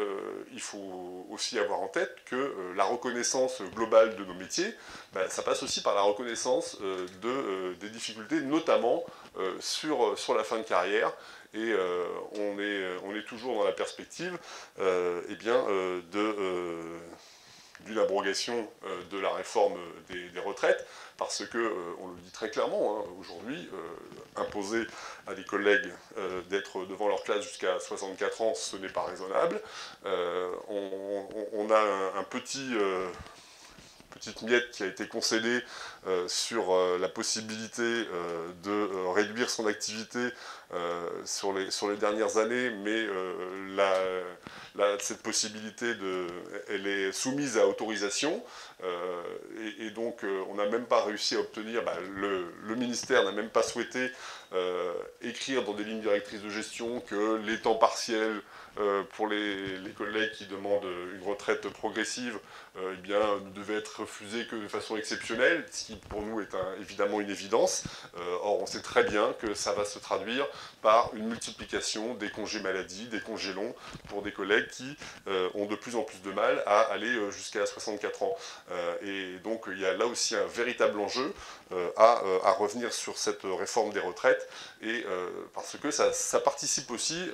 il faut aussi avoir en tête que la reconnaissance globale de nos métiers, ça passe aussi par la reconnaissance des difficultés, notamment sur la fin de carrière. Et on est toujours dans la perspective d'une abrogation de la réforme des retraites, parce que, on le dit très clairement, hein, aujourd'hui, imposer à des collègues d'être devant leur classe jusqu'à 64 ans, ce n'est pas raisonnable. On a un petit petite miette qui a été concédée sur la possibilité de réduire son activité sur les dernières années, mais cette possibilité, elle est soumise à autorisation, et donc on n'a même pas réussi à obtenir, le ministère n'a même pas souhaité écrire dans des lignes directrices de gestion que les temps partiels pour les collègues qui demandent une retraite progressive eh bien, ne devaient être refusés que de façon exceptionnelle, ce qui pour nous est évidemment une évidence. Or, on sait très bien que ça va se traduire par une multiplication des congés maladie, des congés longs pour des collègues qui ont de plus en plus de mal à aller jusqu'à 64 ans. Et donc, il y a là aussi un véritable enjeu à revenir sur cette réforme des retraites, et parce que ça participe aussi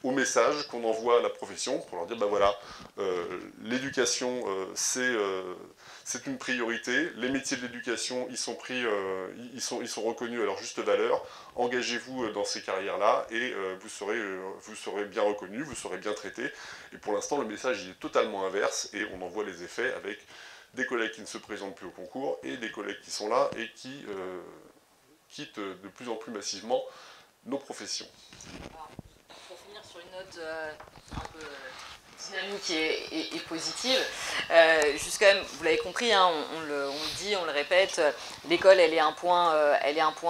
au message qu'on envoie à la profession pour leur dire, ben voilà, l'éducation c'est une priorité, les métiers de l'éducation ils sont reconnus à leur juste valeur, engagez-vous dans ces carrières-là et vous serez bien reconnus, vous serez bien traités. Et pour l'instant le message il est totalement inverse et on en voit les effets avec des collègues qui ne se présentent plus au concours et des collègues qui sont là et qui quittent de plus en plus massivement nos professions. Alors, pour finir sur une note un peu dynamique et positive, juste quand même, vous l'avez compris, hein, on le dit, on le répète, l'école elle est un point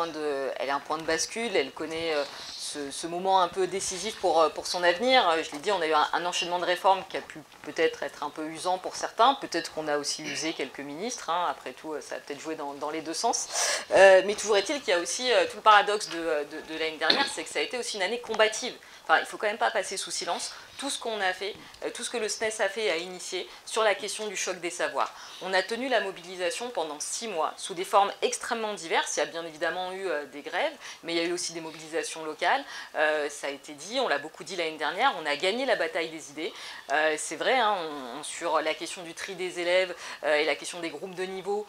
de bascule, elle connaît ce moment un peu décisif pour son avenir. Je l'ai dit, on a eu un enchaînement de réformes qui a pu peut-être être un peu usant pour certains, peut-être qu'on a aussi usé quelques ministres, hein. Après tout ça a peut-être joué dans les deux sens, mais toujours est-il qu'il y a aussi tout le paradoxe de l'année dernière, c'est que ça a été aussi une année combative. Enfin, il ne faut quand même pas passer sous silence tout ce qu'on a fait, tout ce que le SNES a fait et a initié sur la question du choc des savoirs. On a tenu la mobilisation pendant 6 mois, sous des formes extrêmement diverses. Il y a bien évidemment eu des grèves, mais il y a eu aussi des mobilisations locales. Ça a été dit, on l'a beaucoup dit l'année dernière, on a gagné la bataille des idées. C'est vrai, hein, sur la question du tri des élèves et la question des groupes de niveau,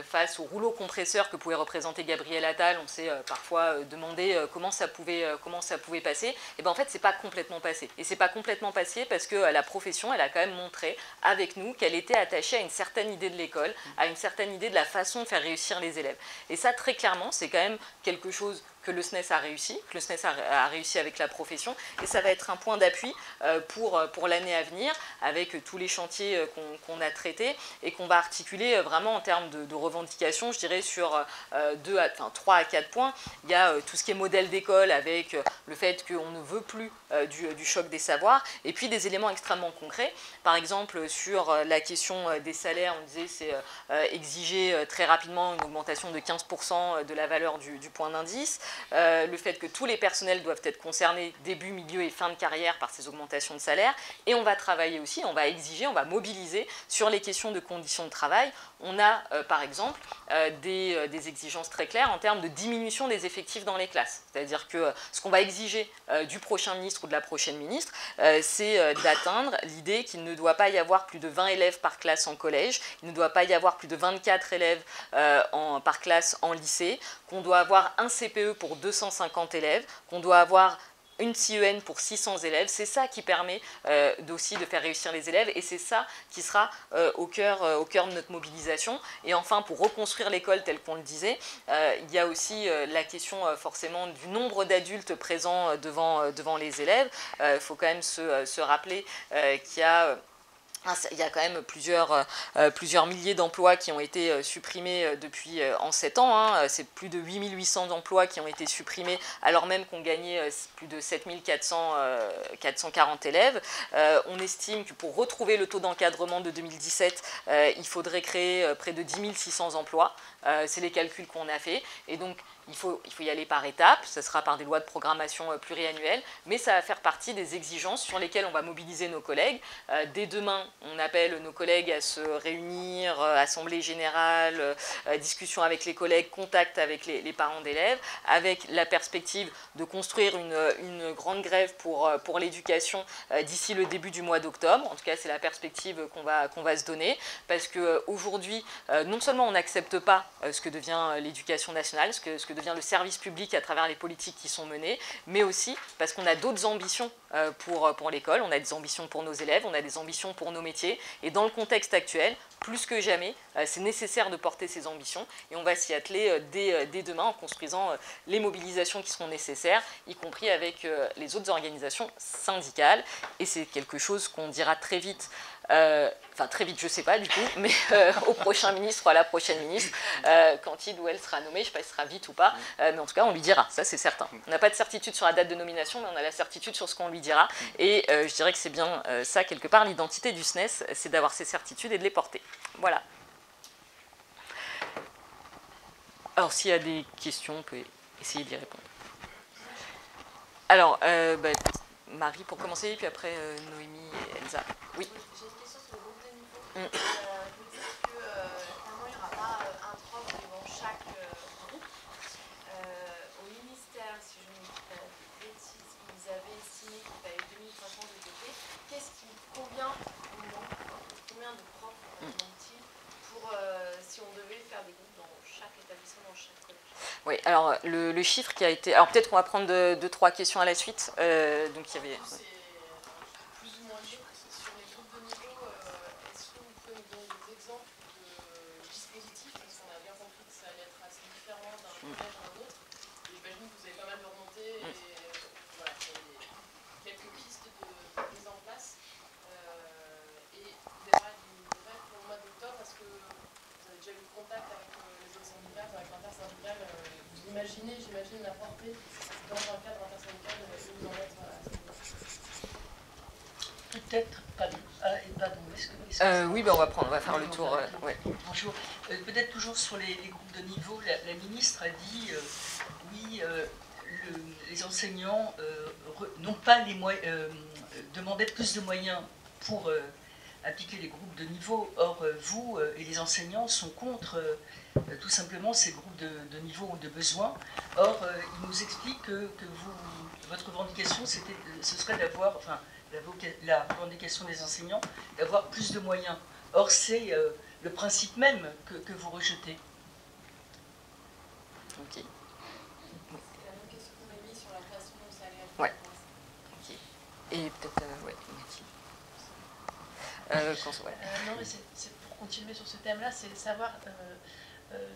face au rouleau compresseur que pouvait représenter Gabriel Attal, on s'est parfois demandé comment ça pouvait passer. Et bien en fait, c'est pas complètement passé. Et c'est pas complètement passé parce que la profession, elle a quand même montré avec nous qu'elle était attachée à une certaine idée de l'école, à une certaine idée de la façon de faire réussir les élèves. Et ça, très clairement, c'est quand même quelque chose que le SNES a réussi, que le SNES a réussi avec la profession, et ça va être un point d'appui pour l'année à venir, avec tous les chantiers qu'on a traités, et qu'on va articuler vraiment en termes de revendications, je dirais sur 3 à 4 points. Il y a tout ce qui est modèle d'école, avec le fait qu'on ne veut plus du choc des savoirs, et puis des éléments extrêmement concrets. Par exemple, sur la question des salaires, on disait c'est exiger très rapidement une augmentation de 15% de la valeur du point d'indice. Le fait que tous les personnels doivent être concernés début, milieu et fin de carrière par ces augmentations de salaire. Et on va travailler aussi, on va exiger, on va mobiliser sur les questions de conditions de travail. On a par exemple des exigences très claires en termes de diminution des effectifs dans les classes. C'est-à-dire que ce qu'on va exiger du prochain ministre ou de la prochaine ministre, c'est d'atteindre l'idée qu'il ne doit pas y avoir plus de 20 élèves par classe en collège, il ne doit pas y avoir plus de 24 élèves par classe en lycée, qu'on doit avoir un CPE pour 250 élèves, qu'on doit avoir une CEN pour 600 élèves. C'est ça qui permet aussi de faire réussir les élèves, et c'est ça qui sera au cœur de notre mobilisation. Et enfin, pour reconstruire l'école telle qu'on le disait, il y a aussi la question forcément du nombre d'adultes présents devant les élèves. Il faut quand même se rappeler qu'il y a... Il y a quand même plusieurs milliers d'emplois qui ont été supprimés depuis en 7 ans. Hein. C'est plus de 8800 emplois qui ont été supprimés alors même qu'on gagnait plus de 7440 élèves. On estime que pour retrouver le taux d'encadrement de 2017, il faudrait créer près de 10 600 emplois. C'est les calculs qu'on a fait. Et donc, il faut y aller par étapes, ce sera par des lois de programmation pluriannuelles, mais ça va faire partie des exigences sur lesquelles on va mobiliser nos collègues. Dès demain, on appelle nos collègues à se réunir, assemblée générale, discussion avec les collègues, contact avec les parents d'élèves, avec la perspective de construire une grande grève pour l'éducation d'ici le début du mois d'octobre. En tout cas, c'est la perspective qu'on va se donner, parce qu'aujourd'hui, non seulement on n'accepte pas ce que devient l'éducation nationale, ce que devient le service public à travers les politiques qui sont menées, mais aussi parce qu'on a d'autres ambitions pour l'école, on a des ambitions pour nos élèves, on a des ambitions pour nos métiers, et dans le contexte actuel, plus que jamais, c'est nécessaire de porter ces ambitions, et on va s'y atteler dès demain en construisant les mobilisations qui seront nécessaires, y compris avec les autres organisations syndicales, et c'est quelque chose qu'on dira très vite, enfin très vite je ne sais pas du coup, mais au prochain ministre ou à la prochaine ministre, quand il ou elle sera nommé, je ne sais pas si ce sera vite ou pas, mais en tout cas on lui dira, ça c'est certain. On n'a pas de certitude sur la date de nomination, mais on a la certitude sur ce qu'on lui dira, et je dirais que c'est bien ça quelque part, l'identité du SNES, c'est d'avoir ces certitudes et de les porter. Voilà. Alors s'il y a des questions, on peut essayer d'y répondre. Alors, Marie pour commencer, puis après Noémie et Elsa. Oui. J'ai une question sur le groupe de niveau. Vous dites que clairement il n'y aura pas un prof devant chaque groupe. Au ministère, si je ne dis pas de bêtises, ils avaient estimé qu'il fallait 2500 de TP. Combien de profs manque-t-il pour si on devait faire des groupes dans chaque établissement, dans chaque collège? Oui, alors le chiffre qui a été... Alors peut-être qu'on va prendre deux, trois questions à la suite. Donc il y avait... Plus ou moins sur les groupes de niveau, est-ce que vous pouvez nous donner des exemples de dispositifs? Parce qu'on a bien compris que ça allait être assez différent d'un collège à un autre. J'imagine que vous avez pas mal de remontées et voilà, quelques pistes de mise en place. Et il démarre pour le mois d'octobre. Est-ce que vous avez déjà eu contact avec les autres syndicats, avec l'intersyndical? Vous imaginez, j'imagine, la portée dans un cadre intersyndical où vous en êtes à ce niveau? Peut-être, pardon. oui, ben on va faire le tour. Ouais. Bonjour. Peut-être toujours sur les groupes de niveau, la ministre a dit oui, les enseignants n'ont pas les moyens, demandaient plus de moyens pour appliquer les groupes de niveau. Or, vous et les enseignants sont contre tout simplement ces groupes de niveau ou de besoin. Or, il nous explique que votre revendication, ce serait d'avoir, enfin, la revendication des enseignants, d'avoir plus de moyens. Or, c'est le principe même que vous rejetez. Ok. C'est la même question qu'on a mis sur la façon dont ça allait être. Ouais. Ok. Et peut-être, ouais, non, mais c'est pour continuer sur ce thème-là, c'est savoir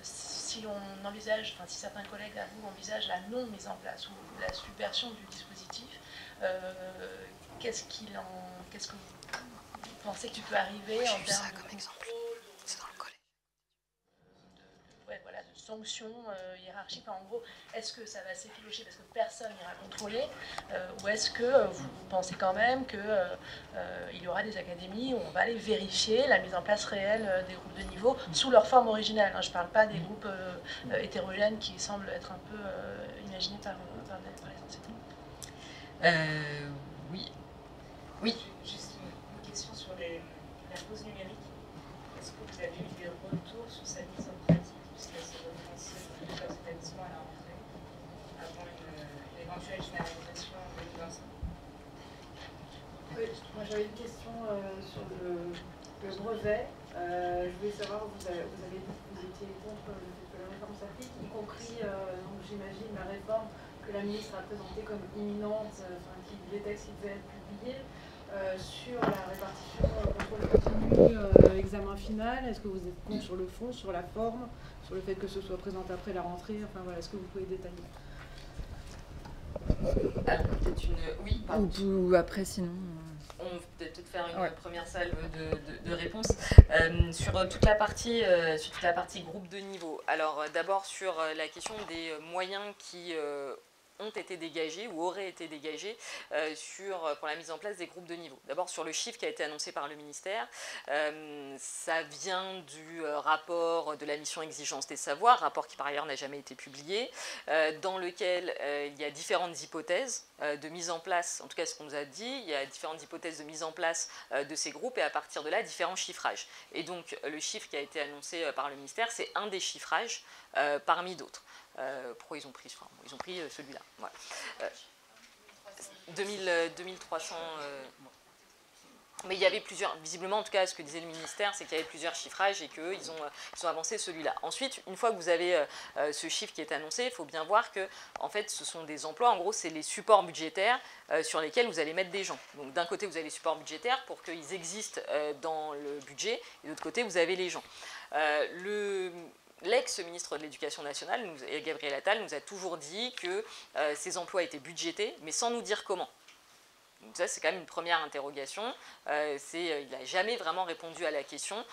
si on envisage, enfin si certains collègues à vous envisagent la non-mise en place ou la subversion du dispositif, qu'est-ce que vous pensez que tu peux arriver en termes de contrôle, de sanctions hiérarchiques? En gros, est-ce que ça va s'effilocher parce que personne n'ira contrôler, ou est-ce que vous pensez quand même qu'il y aura des académies où on va aller vérifier la mise en place réelle des groupes de niveau sous leur forme originale, hein? Je ne parle pas des groupes hétérogènes qui semblent être un peu imaginés par les enseignants. Oui. Oui. Juste une question sur la pause numérique. Est-ce que vous avez eu des retours sur sa mise en pratique jusqu'à ce relancer dans plusieurs établissements à la rentrée avant une éventuelle généralisation en 2025? Oui, moi j'avais une question sur le brevet. Je voulais savoir, vous avez dit que vous étiez contre le fait que la réforme s'applique, y compris, donc j'imagine, la réforme que la ministre a présentée comme imminente, des textes qui devaient être publiés. Sur la répartition contrôle continu, examen final, est-ce que vous êtes contre sur le fond, sur la forme, sur le fait que ce soit présenté après la rentrée, enfin voilà, est-ce que vous pouvez détailler? Alors peut-être une... Oui, pardon. Ou après sinon... On peut peut-être faire une première salve de réponses sur toute la partie groupe de niveau. Alors d'abord sur la question des moyens qui ont été dégagés ou auraient été dégagés pour la mise en place des groupes de niveau. D'abord sur le chiffre qui a été annoncé par le ministère, ça vient du rapport de la mission exigence des savoirs, rapport qui par ailleurs n'a jamais été publié, dans lequel il y a différentes hypothèses de mise en place, en tout cas ce qu'on nous a dit, il y a différentes hypothèses de mise en place de ces groupes et à partir de là différents chiffrages. Et donc le chiffre qui a été annoncé par le ministère, c'est un des chiffrages parmi d'autres. Pourquoi ils ont pris celui-là, voilà. 2300 Mais il y avait plusieurs, visiblement en tout cas ce que disait le ministère, c'est qu'il y avait plusieurs chiffrages et qu'ils ont avancé celui-là. Ensuite, une fois que vous avez ce chiffre qui est annoncé, il faut bien voir que en fait, ce sont des emplois, en gros c'est les supports budgétaires sur lesquels vous allez mettre des gens. Donc d'un côté vous avez les supports budgétaires pour qu'ils existent dans le budget, et de l'autre côté vous avez les gens. L'ex-ministre de l'Éducation nationale, Gabriel Attal, nous a toujours dit que ces emplois étaient budgétés, mais sans nous dire comment. Donc ça, c'est quand même une première interrogation. Il n'a jamais vraiment répondu à la question,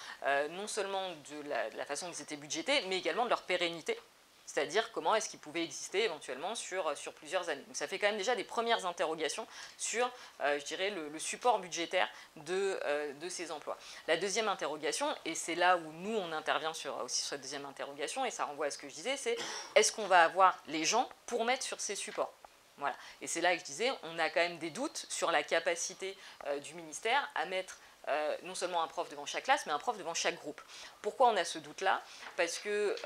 non seulement de la façon dont ils étaient budgétés, mais également de leur pérennité, c'est-à-dire comment est-ce qu'ils pouvaient exister éventuellement sur plusieurs années. Donc ça fait quand même déjà des premières interrogations sur, je dirais, le support budgétaire de ces emplois. La deuxième interrogation, et c'est là où nous on intervient aussi sur cette deuxième interrogation, et ça renvoie à ce que je disais, c'est est-ce qu'on va avoir les gens pour mettre sur ces supports ? Voilà. Et c'est là que je disais, on a quand même des doutes sur la capacité du ministère à mettre non seulement un prof devant chaque classe, mais un prof devant chaque groupe. Pourquoi on a ce doute-là? Parce que,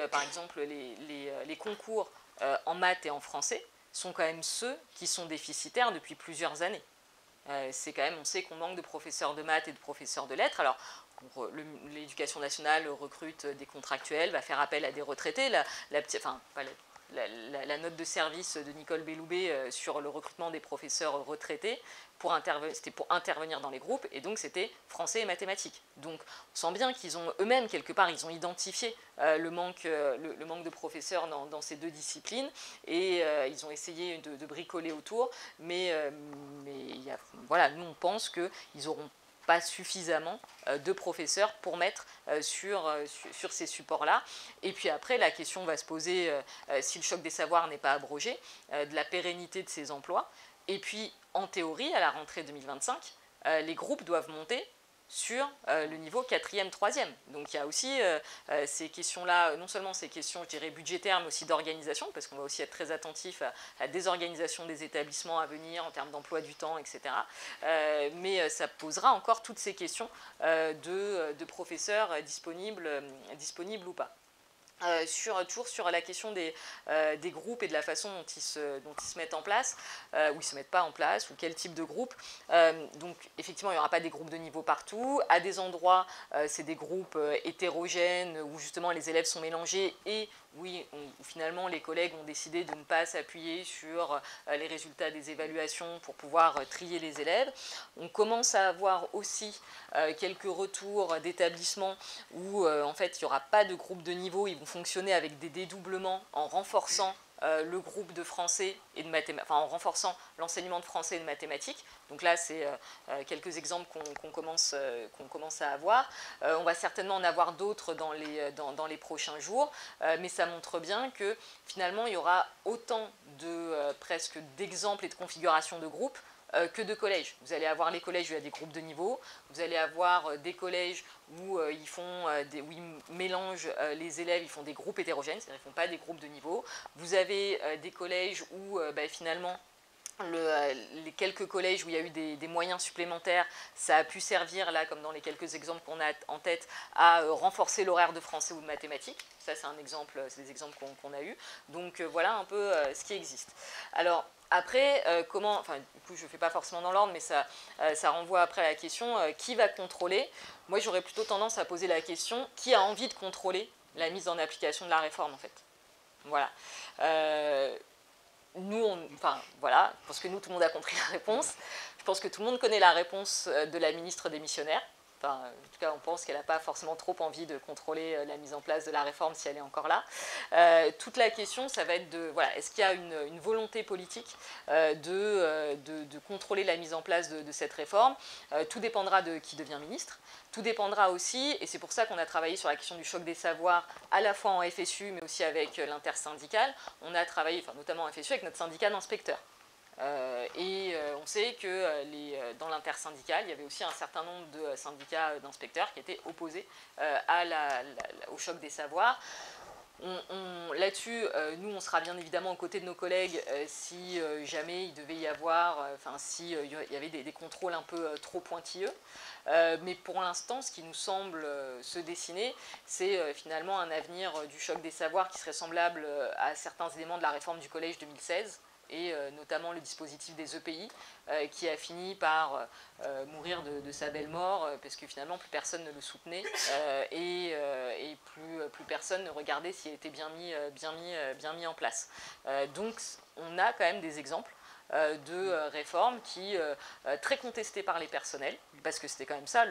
par exemple, les concours en maths et en français sont quand même ceux qui sont déficitaires depuis plusieurs années. C'est quand même, on sait qu'on manque de professeurs de maths et de professeurs de lettres. Alors, l'Éducation nationale recrute des contractuels, va faire appel à des retraités. La note de service de Nicole Belloubet sur le recrutement des professeurs retraités, c'était pour intervenir dans les groupes, et donc c'était français et mathématiques. Donc on sent bien qu'ils ont eux-mêmes, quelque part, ils ont identifié le manque de professeurs dans ces deux disciplines, et ils ont essayé de bricoler autour, mais voilà, nous on pense qu'ils auront pas suffisamment de professeurs pour mettre sur ces supports-là. Et puis après, la question va se poser, si le choc des savoirs n'est pas abrogé, de la pérennité de ces emplois. Et puis, en théorie, à la rentrée 2025, les groupes doivent monter sur le niveau 4e, 3e. Donc il y a aussi ces questions-là, non seulement ces questions, je dirais, budgétaires, mais aussi d'organisation, parce qu'on va aussi être très attentif à la désorganisation des établissements à venir en termes d'emploi du temps, etc. Mais ça posera encore toutes ces questions de professeurs disponibles ou pas. Toujours sur la question des groupes et de la façon dont ils se mettent en place, ou ils ne se mettent pas en place, ou quel type de groupe. Donc effectivement, il n'y aura pas des groupes de niveau partout. À des endroits, c'est des groupes hétérogènes, où justement les élèves sont mélangés, et oui, où finalement les collègues ont décidé de ne pas s'appuyer sur les résultats des évaluations pour pouvoir trier les élèves. On commence à avoir aussi quelques retours d'établissements où en fait il n'y aura pas de groupe de niveau, ils vont fonctionner avec des dédoublements en renforçant le groupe de français et de mathématiques, enfin en renforçant l'enseignement de français et de mathématiques. Donc là, c'est quelques exemples qu'on commence à avoir. On va certainement en avoir d'autres dans les prochains jours, mais ça montre bien que finalement, il y aura autant presque d'exemples et de configurations de groupes que de collèges. Vous allez avoir les collèges où il y a des groupes de niveau, vous allez avoir des collèges où où ils mélangent les élèves, ils font des groupes hétérogènes, c'est-à-dire qu'ils ne font pas des groupes de niveau. Vous avez des collèges où finalement les quelques collèges où il y a eu des moyens supplémentaires, ça a pu servir, là, comme dans les quelques exemples qu'on a en tête, à renforcer l'horaire de français ou de mathématiques. Ça, c'est des exemples qu'on a eus. Donc voilà un peu ce qui existe. Alors, après, du coup, je ne fais pas forcément dans l'ordre, mais ça renvoie après à la question qui va contrôler. Moi, j'aurais plutôt tendance à poser la question qui a envie de contrôler la mise en application de la réforme, en fait. Voilà. Je pense que tout le monde a compris la réponse. Je pense que tout le monde connaît la réponse de la ministre démissionnaire. En tout cas, on pense qu'elle n'a pas forcément trop envie de contrôler la mise en place de la réforme si elle est encore là. Toute la question, ça va être est-ce qu'il y a une volonté politique de contrôler la mise en place de cette réforme. Tout dépendra de qui devient ministre. Tout dépendra aussi, et c'est pour ça qu'on a travaillé sur la question du choc des savoirs, à la fois en FSU, mais aussi avec l'intersyndicale. On a travaillé, notamment en FSU, avec notre syndicat d'inspecteurs. On sait que dans l'intersyndicale, il y avait aussi un certain nombre de syndicats d'inspecteurs qui étaient opposés au choc des savoirs. Là-dessus, nous, on sera bien évidemment aux côtés de nos collègues si jamais il devait y avoir, s'il y avait des contrôles un peu trop pointilleux. Mais pour l'instant, ce qui nous semble se dessiner, c'est finalement un avenir du choc des savoirs qui serait semblable à certains éléments de la réforme du collège 2016, et notamment le dispositif des EPI, qui a fini par mourir de sa belle mort, parce que finalement plus personne ne le soutenait, et plus personne ne regardait s'il était bien mis en place. Donc on a quand même des exemples de réformes qui très contestées par les personnels, parce que c'était quand même ça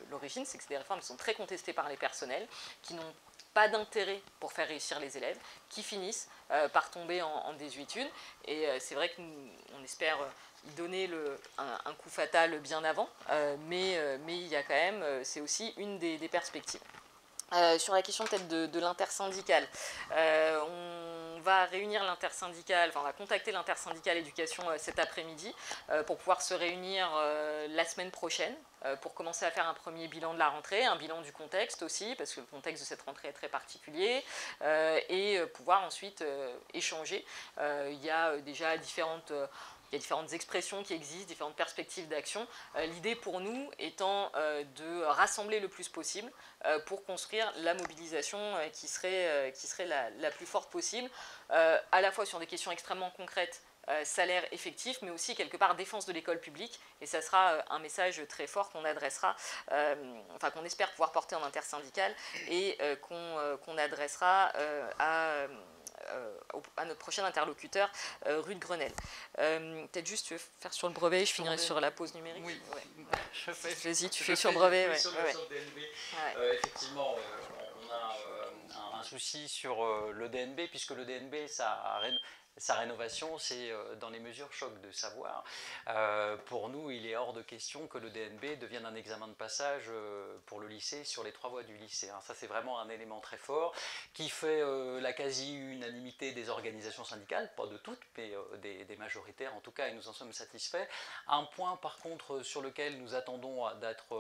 l'origine, c'est que c'est des réformes qui sont très contestées par les personnels, qui n'ont pas d'intérêt pour faire réussir les élèves, qui finissent par tomber en désuétude. Et c'est vrai qu'on espère y donner un coup fatal bien avant, mais il y a quand même, c'est aussi une des perspectives. Sur la question peut-être de l'intersyndical, on va réunir l'intersyndical, enfin on va contacter l'intersyndical éducation cet après-midi pour pouvoir se réunir la semaine prochaine pour commencer à faire un premier bilan de la rentrée, un bilan du contexte aussi, parce que le contexte de cette rentrée est très particulier, et pouvoir ensuite échanger. Il y a déjà différentes expressions qui existent, différentes perspectives d'action. L'idée pour nous étant de rassembler le plus possible pour construire la mobilisation qui serait la plus forte possible, à la fois sur des questions extrêmement concrètes, salaire effectif, mais aussi quelque part défense de l'école publique, et ça sera un message très fort qu'on adressera, enfin qu'on espère pouvoir porter en intersyndical, et qu'on adressera à notre prochain interlocuteur, Ruth Grenelle. Peut-être juste, tu veux faire sur le brevet, je finirai sur la pause numérique. Oui, ouais. Vas-y, tu fais sur le brevet. Sur le DNB. Effectivement, on a un souci sur le DNB, puisque le DNB, sa rénovation, c'est dans les mesures choc de savoir. Pour nous, il est hors de question que le DNB devienne un examen de passage pour le lycée sur les 3 voies du lycée. Ça, c'est vraiment un élément très fort qui fait la quasi-unanimité des organisations syndicales, pas de toutes, mais des majoritaires en tout cas, et nous en sommes satisfaits. Un point, par contre, sur lequel nous attendons d'être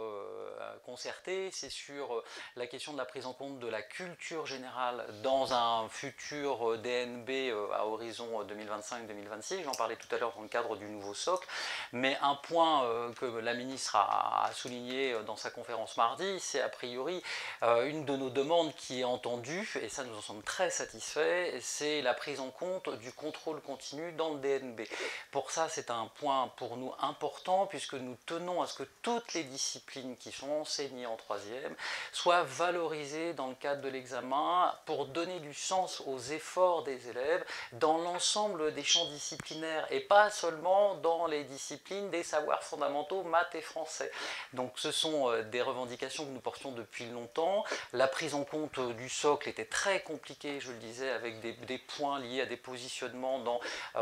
concertés, c'est sur la question de la prise en compte de la culture générale dans un futur DNB à horizon 2025-2026, j'en parlais tout à l'heure dans le cadre du nouveau socle, mais un point que la ministre a souligné dans sa conférence mardi, c'est a priori une de nos demandes qui est entendue, et ça nous en sommes très satisfaits, c'est la prise en compte du contrôle continu dans le DNB. Pour ça, c'est un point pour nous important, puisque nous tenons à ce que toutes les disciplines qui sont enseignées en 3e soient valorisées dans le cadre de l'examen pour donner du sens aux efforts des élèves dans l'ensemble des champs disciplinaires et pas seulement dans les disciplines des savoirs fondamentaux, maths et français. Donc ce sont des revendications que nous portions depuis longtemps. La prise en compte du socle était très compliquée, je le disais, avec des points liés à des positionnements dans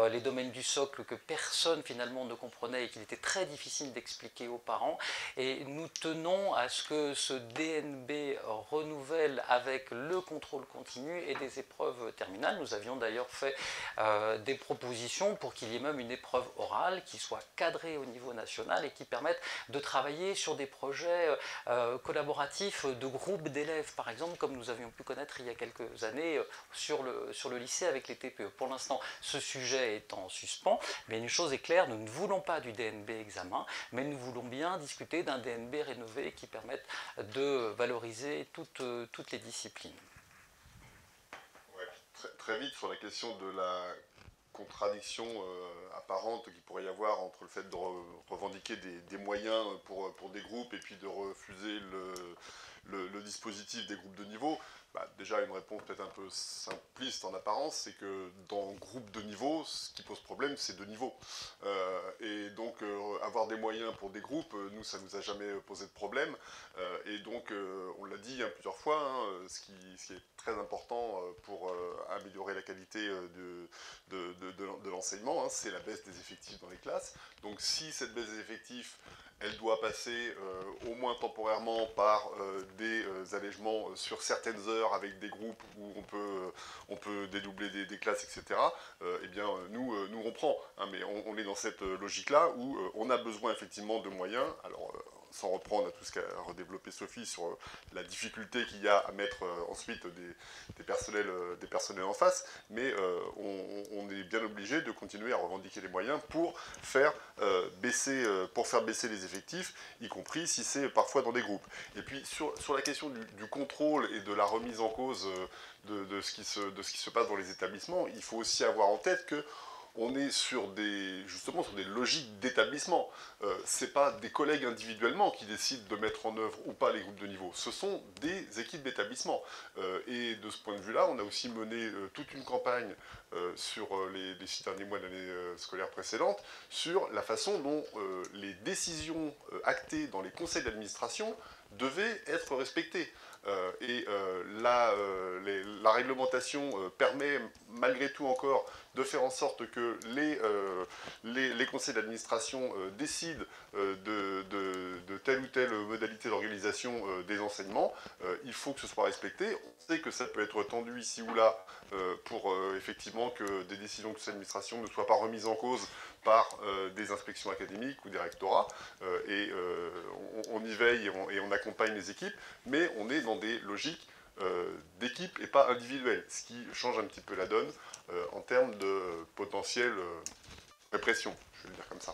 les domaines du socle que personne finalement ne comprenait et qu'il était très difficile d'expliquer aux parents. Et nous tenons à ce que ce DNB renouvelle avec le contrôle continu et des épreuves terminales. Nous avions d'ailleurs fait des propositions pour qu'il y ait même une épreuve orale qui soit cadrée au niveau national et qui permette de travailler sur des projets collaboratifs de groupes d'élèves, par exemple, comme nous avions pu connaître il y a quelques années sur le lycée avec les TPE. Pour l'instant, ce sujet est en suspens, mais une chose est claire, nous ne voulons pas du DNB examen, mais nous voulons bien discuter d'un DNB rénové qui permette de valoriser toutes les disciplines. Très vite sur la question de la contradiction apparente qu'il pourrait y avoir entre le fait de revendiquer des moyens pour des groupes et puis de refuser le dispositif des groupes de niveau. Déjà, une réponse peut-être un peu simpliste en apparence, c'est que dans groupe de niveau, ce qui pose problème, c'est de niveau. Et donc, avoir des moyens pour des groupes, nous, ça ne nous a jamais posé de problème. Et donc, on l'a dit plusieurs fois, ce qui est très important pour améliorer la qualité de l'enseignement, c'est la baisse des effectifs dans les classes. Donc, si cette baisse des effectifs, elle doit passer au moins temporairement par des allègements sur certaines heures avec des groupes où on peut dédoubler des classes, etc. Eh bien, nous on prend. Mais on est dans cette logique-là où on a besoin effectivement de moyens. Alors, sans reprendre à tout ce qu'a redéveloppé Sophie sur la difficulté qu'il y a à mettre ensuite des personnels en face, mais on est bien obligé de continuer à revendiquer les moyens pour faire baisser les effectifs, y compris si c'est parfois dans des groupes. Et puis sur la question du contrôle et de la remise en cause de ce qui se passe dans les établissements, il faut aussi avoir en tête que on est justement sur des logiques d'établissement. Ce n'est pas des collègues individuellement qui décident de mettre en œuvre ou pas les groupes de niveau, ce sont des équipes d'établissement. Et de ce point de vue-là, on a aussi mené toute une campagne sur les 6 derniers mois de l'année scolaire précédente, sur la façon dont les décisions actées dans les conseils d'administration devaient être respectées. La réglementation permet malgré tout encore de faire en sorte que les conseils d'administration décident de telle ou telle modalité d'organisation des enseignements. Il faut que ce soit respecté. On sait que ça peut être tendu ici ou là pour effectivement que des décisions de conseils d'administration ne soient pas remises en cause par des inspections académiques ou des rectorats. On y veille et on accompagne les équipes, mais on est dans des logiques d'équipe et pas individuelles, ce qui change un petit peu la donne en termes de potentielle répression, je vais le dire comme ça.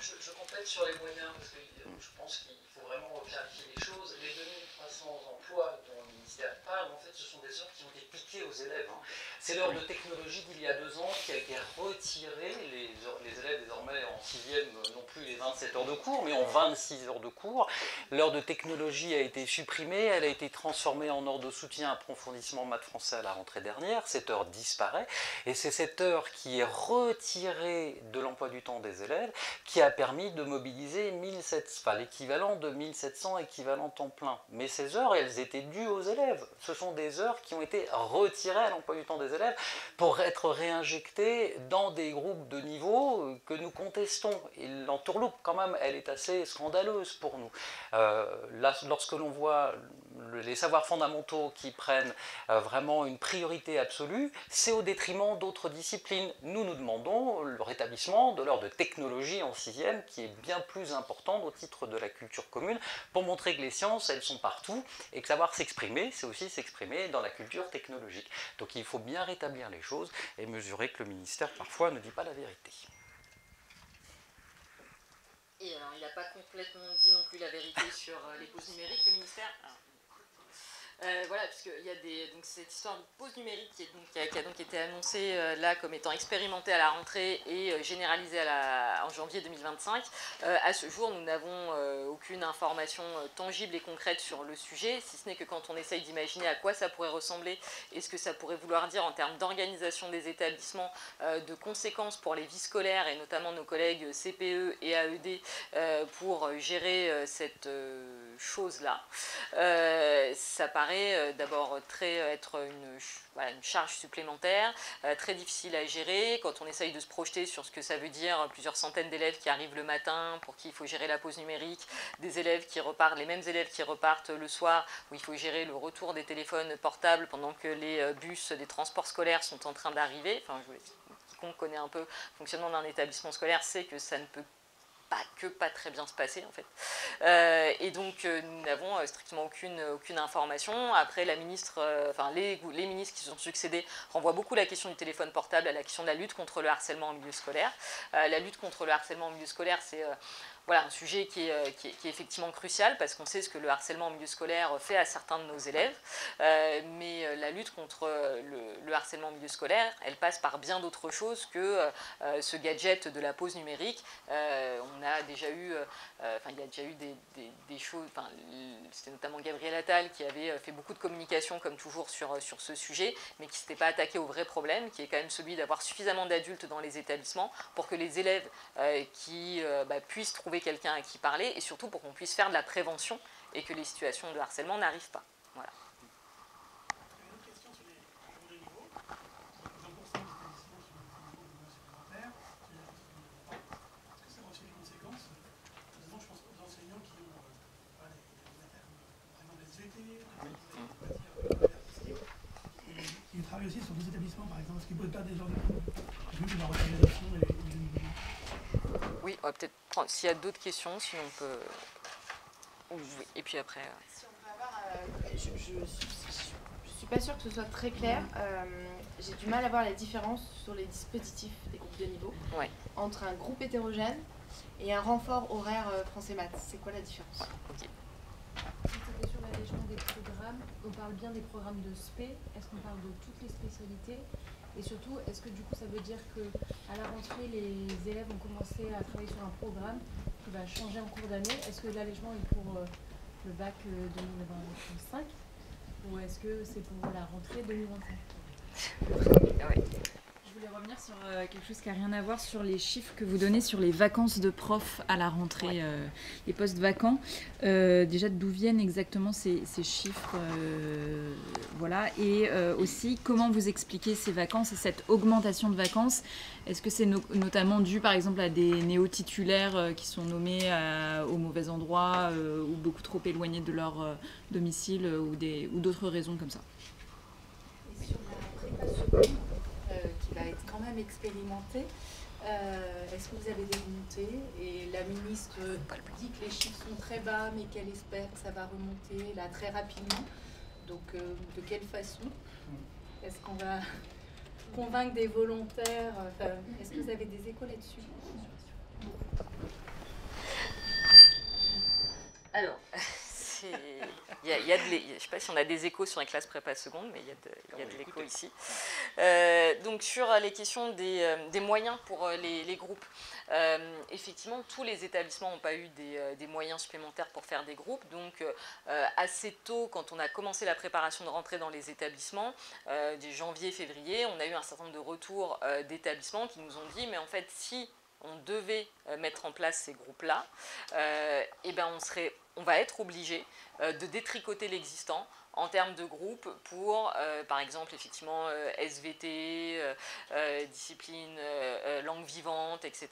Je complète sur les moyens, parce que je pense qu'il faut vraiment clarifier les choses. Les 2300 emplois dont le ministère parle, en fait, ce sont des heures qui ont été piquées aux élèves. C'est l'heure de technologie d'il y a 2 ans qui a été retirée. Les élèves, désormais, en 6e, n'ont plus les 27 heures de cours, mais ont 26 heures de cours. L'heure de technologie a été supprimée, elle a été transformée en heure de soutien approfondissement maths français à la rentrée dernière. Cette heure disparaît, et c'est cette heure qui est retirée de l'emploi du temps des élèves qui a permis de mobiliser l'équivalent de 1700 équivalents temps plein. Mais ces heures, elles étaient dues aux élèves. Ce sont des heures qui ont été retirées à l'emploi du temps des élèves pour être réinjectées dans des groupes de niveau que nous contestons. Et l'entourloupe, quand même, elle est assez scandaleuse pour nous. Là, lorsque l'on voit les savoirs fondamentaux qui prennent vraiment une priorité absolue, c'est au détriment d'autres disciplines. Nous demandons le rétablissement de l'heure de technologie en 6e, qui est bien plus importante au titre de la culture commune, pour montrer que les sciences, elles sont partout, et que savoir s'exprimer, c'est aussi s'exprimer dans la culture technologique. Donc il faut bien rétablir les choses et mesurer que le ministère, parfois, ne dit pas la vérité. Et alors, il n'a pas complètement dit non plus la vérité sur les pauses numériques, le ministère. Voilà, puisqu'il y a donc cette histoire de pause numérique qui a donc été annoncée là comme étant expérimentée à la rentrée et généralisée en janvier 2025. À ce jour, nous n'avons aucune information tangible et concrète sur le sujet, si ce n'est que quand on essaye d'imaginer à quoi ça pourrait ressembler et ce que ça pourrait vouloir dire en termes d'organisation des établissements, de conséquences pour les vies scolaires et notamment nos collègues CPE et AED pour gérer cette chose-là. Ça paraît d'abord être une charge supplémentaire, très difficile à gérer quand on essaye de se projeter sur ce que ça veut dire, plusieurs centaines d'élèves qui arrivent le matin, pour qui il faut gérer la pause numérique, des élèves qui repartent, les mêmes élèves qui repartent le soir, où il faut gérer le retour des téléphones portables pendant que les bus des transports scolaires sont en train d'arriver. Enfin, quiconque connaît un peu le fonctionnement d'un établissement scolaire sait que ça ne peut pas très bien se passer en fait. Et donc nous n'avons strictement aucune information. Après la ministre, les ministres qui se sont succédés renvoient beaucoup la question du téléphone portable à la question de la lutte contre le harcèlement en milieu scolaire. La lutte contre le harcèlement en milieu scolaire, c'est un sujet qui est effectivement crucial parce qu'on sait ce que le harcèlement en milieu scolaire fait à certains de nos élèves, mais la lutte contre le harcèlement en milieu scolaire, elle passe par bien d'autres choses que ce gadget de la pause numérique. On a déjà eu, il y a déjà eu des choses, c'était notamment Gabriel Attal qui avait fait beaucoup de communication comme toujours sur ce sujet, mais qui ne s'était pas attaqué au vrai problème, qui est quand même celui d'avoir suffisamment d'adultes dans les établissements pour que les élèves puissent trouver quelqu'un à qui parler et surtout pour qu'on puisse faire de la prévention et que les situations de harcèlement n'arrivent pas. Voilà. Une autre question sur les groupes de niveau. 20% des établissements qui ont des niveaux supplémentaires, est-ce que ça va aussi des conséquences? Notamment, je pense aux enseignants qui ont des affaires comme par exemple les SVT, qui travaillent aussi sur des établissements, par exemple, est-ce qu'ils ne posent pas des genres de vu que la organisation et le niveau? Oui, on va peut-être prendre. S'il y a d'autres questions, sinon on peut. Oui, et puis après. Si on peut avoir. Je suis pas sûre que ce soit très clair. J'ai du mal à voir la différence sur les dispositifs des groupes de niveau entre un groupe hétérogène et un renfort horaire français-maths. C'est quoi la différence? Okay. C'était sur l'allègement des programmes. On parle bien des programmes de spé. Est-ce qu'on parle de toutes les spécialités? Et surtout, est-ce que du coup ça veut dire qu'à la rentrée, les élèves ont commencé à travailler sur un programme qui va changer en cours d'année? Est-ce que l'allègement est pour le bac 2025 ou est-ce que c'est pour la rentrée 2025? Oui. Je voulais revenir sur quelque chose qui n'a rien à voir sur les chiffres que vous donnez sur les vacances de profs à la rentrée, les postes vacants. Déjà, d'où viennent exactement ces chiffres, voilà. Et aussi, comment vous expliquez ces vacances et cette augmentation de vacances? Est-ce que c'est notamment dû, par exemple, à des néo-titulaires qui sont nommés au mauvais endroit ou beaucoup trop éloignés de leur domicile ou d'autres raisons comme ça? Et sur la prépa seconde, qui va être quand même expérimentée, est-ce que vous avez des remontées? Et la ministre dit que les chiffres sont très bas, mais qu'elle espère que ça va remonter là très rapidement. Donc, de quelle façon est-ce qu'on va convaincre des volontaires? Est-ce que vous avez des échos là-dessus? Alors, je ne sais pas si on a des échos sur les classes prépa seconde, mais il y a de l'écho ici. Donc sur les questions des moyens pour les groupes, effectivement, tous les établissements n'ont pas eu des moyens supplémentaires pour faire des groupes. Donc assez tôt, quand on a commencé la préparation de rentrée dans les établissements, dès janvier-février, on a eu un certain nombre de retours d'établissements qui nous ont dit, mais en fait, si on devait mettre en place ces groupes-là, eh ben on va être obligé de détricoter l'existant en termes de groupes pour, par exemple, effectivement, SVT, discipline, langue vivante, etc.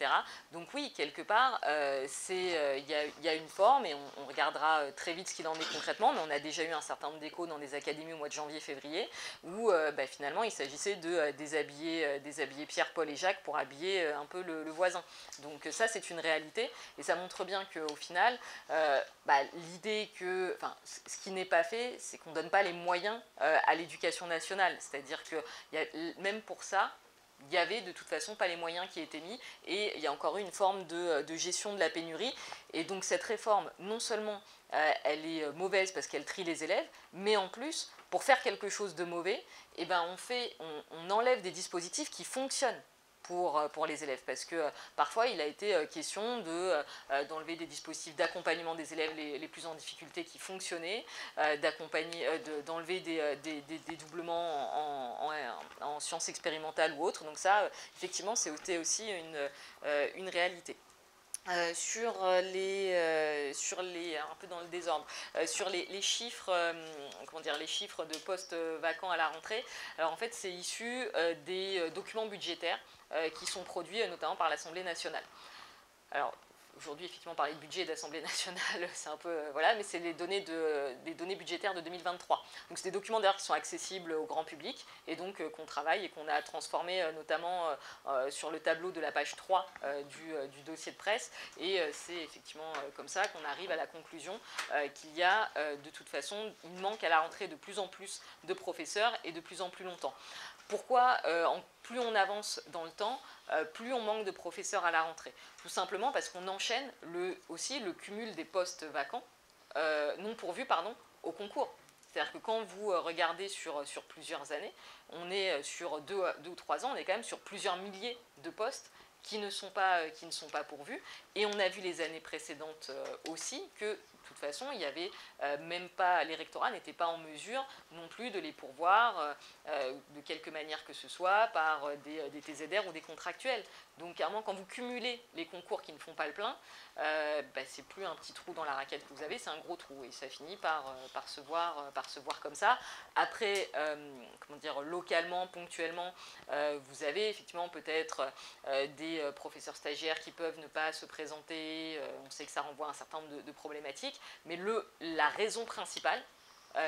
Donc oui, quelque part, il y a une forme, et on regardera très vite ce qu'il en est concrètement, mais on a déjà eu un certain nombre d'échos dans des académies au mois de janvier-février, où finalement, il s'agissait de déshabiller Pierre, Paul et Jacques pour habiller un peu le voisin. Donc ça, c'est une réalité, et ça montre bien qu'au final, l'idée que, enfin, ce qui n'est pas fait, c'est qu'on ne donne pas les moyens à l'éducation nationale. C'est-à-dire que même pour ça, il n'y avait de toute façon pas les moyens qui étaient mis, et il y a encore eu une forme de gestion de la pénurie. Et donc cette réforme, non seulement elle est mauvaise parce qu'elle trie les élèves, mais en plus, pour faire quelque chose de mauvais, eh ben on enlève des dispositifs qui fonctionnent pour les élèves, parce que parfois il a été question d'enlever des dispositifs d'accompagnement des élèves les plus en difficulté qui fonctionnaient, d'enlever des doublements en sciences expérimentales ou autres. Donc ça, effectivement, c'était aussi une réalité. Sur les un peu dans le désordre, sur les chiffres, les chiffres de postes vacants à la rentrée. Alors en fait, c'est issu des documents budgétaires qui sont produits notamment par l'Assemblée nationale. Alors aujourd'hui, effectivement, parler de budget et d'Assemblée nationale, c'est un peu voilà, mais c'est des données budgétaires de 2023. Donc c'est des documents d'ailleurs qui sont accessibles au grand public, et donc qu'on travaille et qu'on a transformé notamment sur le tableau de la page 3 du dossier de presse. Et c'est effectivement comme ça qu'on arrive à la conclusion qu'il y a de toute façon, il manque à la rentrée de plus en plus de professeurs et de plus en plus longtemps. Pourquoi plus on avance dans le temps, plus on manque de professeurs à la rentrée? Tout simplement parce qu'on enchaîne aussi le cumul des postes vacants, non pourvus, au concours. C'est-à-dire que quand vous regardez sur plusieurs années, on est sur 2 ou 3 ans, on est quand même sur plusieurs milliers de postes qui ne sont pas pourvus. Et on a vu les années précédentes aussi que, de toute façon, il y avait même pas, les rectorats n'étaient pas en mesure non plus de les pourvoir de quelque manière que ce soit par des TZR ou des contractuels. Donc, clairement, quand vous cumulez les concours qui ne font pas le plein, c'est plus un petit trou dans la raquette que vous avez, c'est un gros trou, et ça finit par se voir comme ça. Après, localement, ponctuellement, vous avez effectivement peut-être des professeurs stagiaires qui peuvent ne pas se présenter, on sait que ça renvoie à un certain nombre de problématiques, mais la raison principale,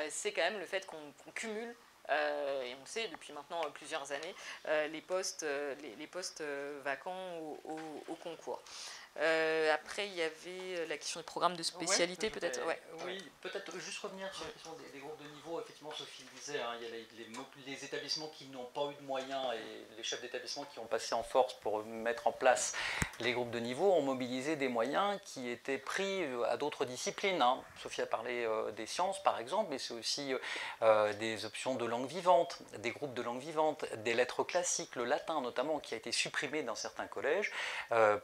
c'est quand même le fait qu'on cumule, et on sait depuis maintenant plusieurs années, les postes vacants au concours. Après, il y avait la question du programme de spécialité, peut-être. Oui, peut-être juste revenir sur la question des groupes de niveau. Effectivement, Sophie le disait, il y a les établissements qui n'ont pas eu de moyens et les chefs d'établissement qui ont passé en force pour mettre en place les groupes de niveau ont mobilisé des moyens qui étaient pris à d'autres disciplines. Hein. Sophie a parlé des sciences par exemple, mais c'est aussi des options de langue vivante, des groupes de langue vivante, des lettres classiques, le latin notamment, qui a été supprimé dans certains collèges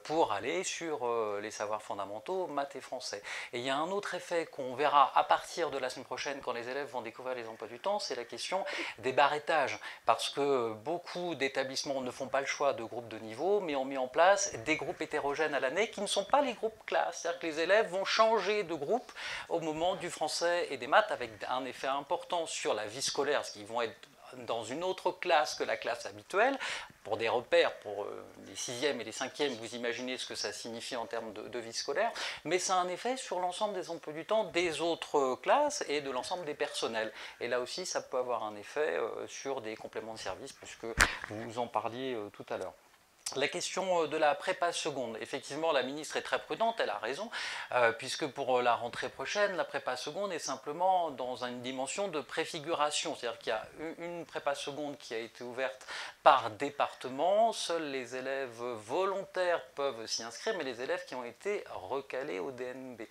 pour aller sur les savoirs fondamentaux, maths et français. Et il y a un autre effet qu'on verra à partir de la semaine prochaine quand les élèves vont découvrir les emplois du temps, c'est la question des barrétages, parce que beaucoup d'établissements ne font pas le choix de groupes de niveau, mais ont mis en place des groupes hétérogènes à l'année qui ne sont pas les groupes classes, c'est-à-dire que les élèves vont changer de groupe au moment du français et des maths, avec un effet important sur la vie scolaire, parce qu'ils vont être dans une autre classe que la classe habituelle, pour des repères, pour les 6e et les 5e, vous imaginez ce que ça signifie en termes de vie scolaire, mais ça a un effet sur l'ensemble des emplois du temps des autres classes et de l'ensemble des personnels. Et là aussi, ça peut avoir un effet sur des compléments de service, puisque vous en parliez tout à l'heure. La question de la prépa seconde, effectivement la ministre est très prudente, elle a raison, puisque pour la rentrée prochaine, la prépa seconde est simplement dans une dimension de préfiguration, c'est-à-dire qu'il y a une prépa seconde qui a été ouverte par département, seuls les élèves volontaires peuvent s'y inscrire, mais les élèves qui ont été recalés au DNB.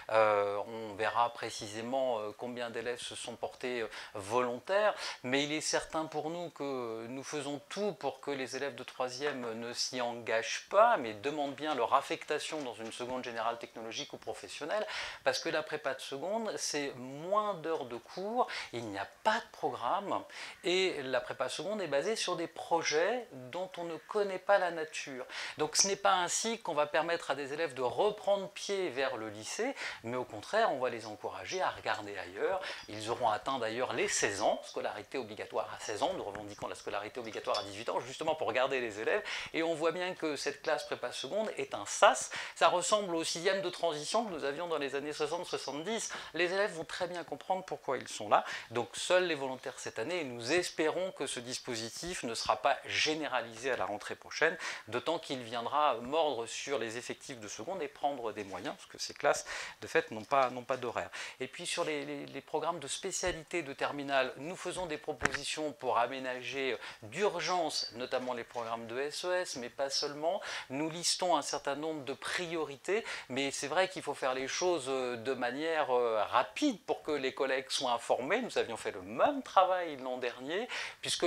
On verra précisément combien d'élèves se sont portés volontaires, mais il est certain pour nous que nous faisons tout pour que les élèves de 3e ne s'y engagent pas, mais demandent bien leur affectation dans une seconde générale technologique ou professionnelle, parce que la prépa de seconde, c'est moins d'heures de cours, il n'y a pas de programme, et la prépa seconde est basée sur des projets dont on ne connaît pas la nature. Donc ce n'est pas ainsi qu'on va permettre à des élèves de reprendre pied vers le lycée, mais au contraire, on va les encourager à regarder ailleurs. Ils auront atteint d'ailleurs les 16 ans, scolarité obligatoire à 16 ans, nous revendiquons la scolarité obligatoire à 18 ans, justement pour garder les élèves, et on voit bien que cette classe prépa seconde est un sas, ça ressemble au 6e de transition que nous avions dans les années 60-70, les élèves vont très bien comprendre pourquoi ils sont là, donc seuls les volontaires cette année, et nous espérons que ce dispositif ne sera pas généralisé à la rentrée prochaine, d'autant qu'il viendra mordre sur les effectifs de seconde et prendre des moyens, parce que ces classes de fait n'ont pas d'horaire. Et puis sur les programmes de spécialité de terminale, nous faisons des propositions pour aménager d'urgence, notamment les programmes de SES, mais pas seulement. Nous listons un certain nombre de priorités, mais c'est vrai qu'il faut faire les choses de manière rapide pour que les collègues soient informés. Nous avions fait le même travail l'an dernier, puisque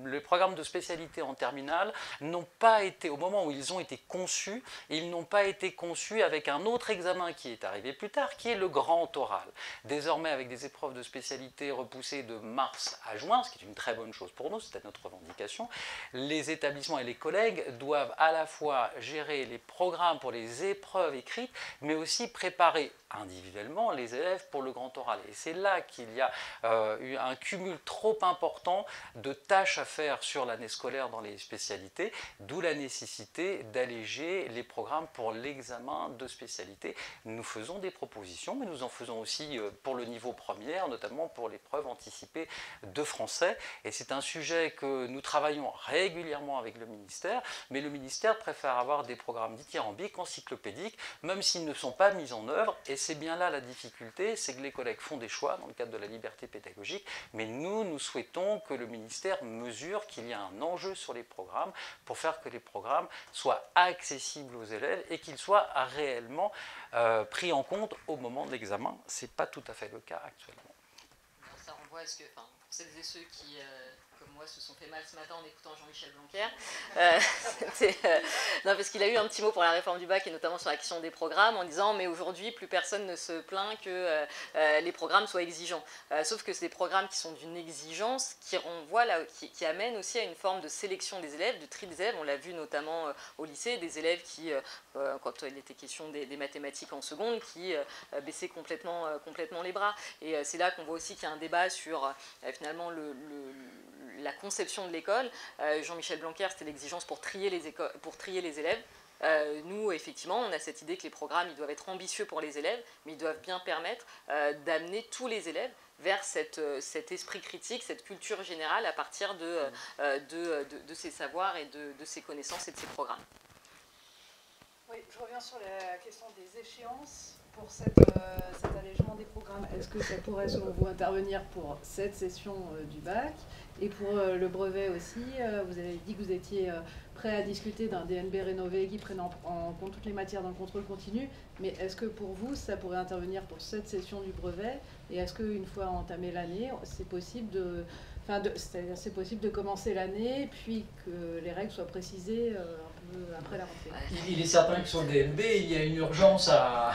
les programmes de spécialité en terminale n'ont pas été, au moment où ils ont été conçus, ils n'ont pas été conçus avec un autre examen qui est arrivé plus tard, qui est le grand oral. Désormais, avec des épreuves de spécialité repoussées de mars à juin, ce qui est une très bonne chose pour nous, c'était notre revendication, les établissements et les collègues doivent à la fois gérer les programmes pour les épreuves écrites, mais aussi préparer individuellement les élèves pour le grand oral. Et c'est là qu'il y a eu un cumul trop important de tâches à faire sur l'année scolaire dans les spécialités, d'où la nécessité d'alléger les programmes pour l'examen de spécialité. Nous faisons des propositions, mais nous en faisons aussi pour le niveau première, notamment pour l'épreuve anticipée de français. Et c'est un sujet que nous travaillons régulièrement avec le ministère, mais le ministère préfère avoir des programmes dithyrambiques, encyclopédiques, même s'ils ne sont pas mis en œuvre. Et c'est bien là la difficulté, c'est que les collègues font des choix dans le cadre de la liberté pédagogique, mais nous souhaitons que le ministère mesure qu'il y a un enjeu sur les programmes pour faire que les programmes soient accessibles aux élèves et qu'ils soient réellement pris en compte au moment de l'examen. Ce n'est pas tout à fait le cas actuellement. Ça renvoie à ce que, pour celles et ceux qui, comme moi, se sont fait mal ce matin en écoutant Jean-Michel Blanquer, non, parce qu'il a eu un petit mot pour la réforme du bac et notamment sur la question des programmes en disant mais aujourd'hui plus personne ne se plaint que les programmes soient exigeants. Sauf que c'est des programmes qui sont d'une exigence qui renvoient là, qui amènent aussi à une forme de sélection des élèves, de tri des élèves. On l'a vu notamment au lycée, des élèves qui, quand il était question des mathématiques en seconde, qui baissaient complètement les bras. Et c'est là qu'on voit aussi qu'il y a un débat sur finalement la conception de l'école. Jean-Michel Blanquer, c'était l'exigence pour trier les élèves. Nous, effectivement, on a cette idée que les programmes, ils doivent être ambitieux pour les élèves, mais ils doivent bien permettre d'amener tous les élèves vers cet esprit critique, cette culture générale à partir de ces savoirs et de ces connaissances et de ces programmes. Oui, je reviens sur la question des échéances. pour cet allègement des programmes, est-ce que ça pourrait, selon vous, intervenir pour cette session du bac? Et pour le brevet aussi, vous avez dit que vous étiez prêt à discuter d'un DNB rénové qui prenne en compte toutes les matières dans le contrôle continu, mais est-ce que pour vous, ça pourrait intervenir pour cette session du brevet? Et est-ce qu'une fois entamée l'année, c'est possible c'est possible de commencer l'année, puis que les règles soient précisées un peu après la rentrée? Il est certain que sur le DNB, il y a une urgence à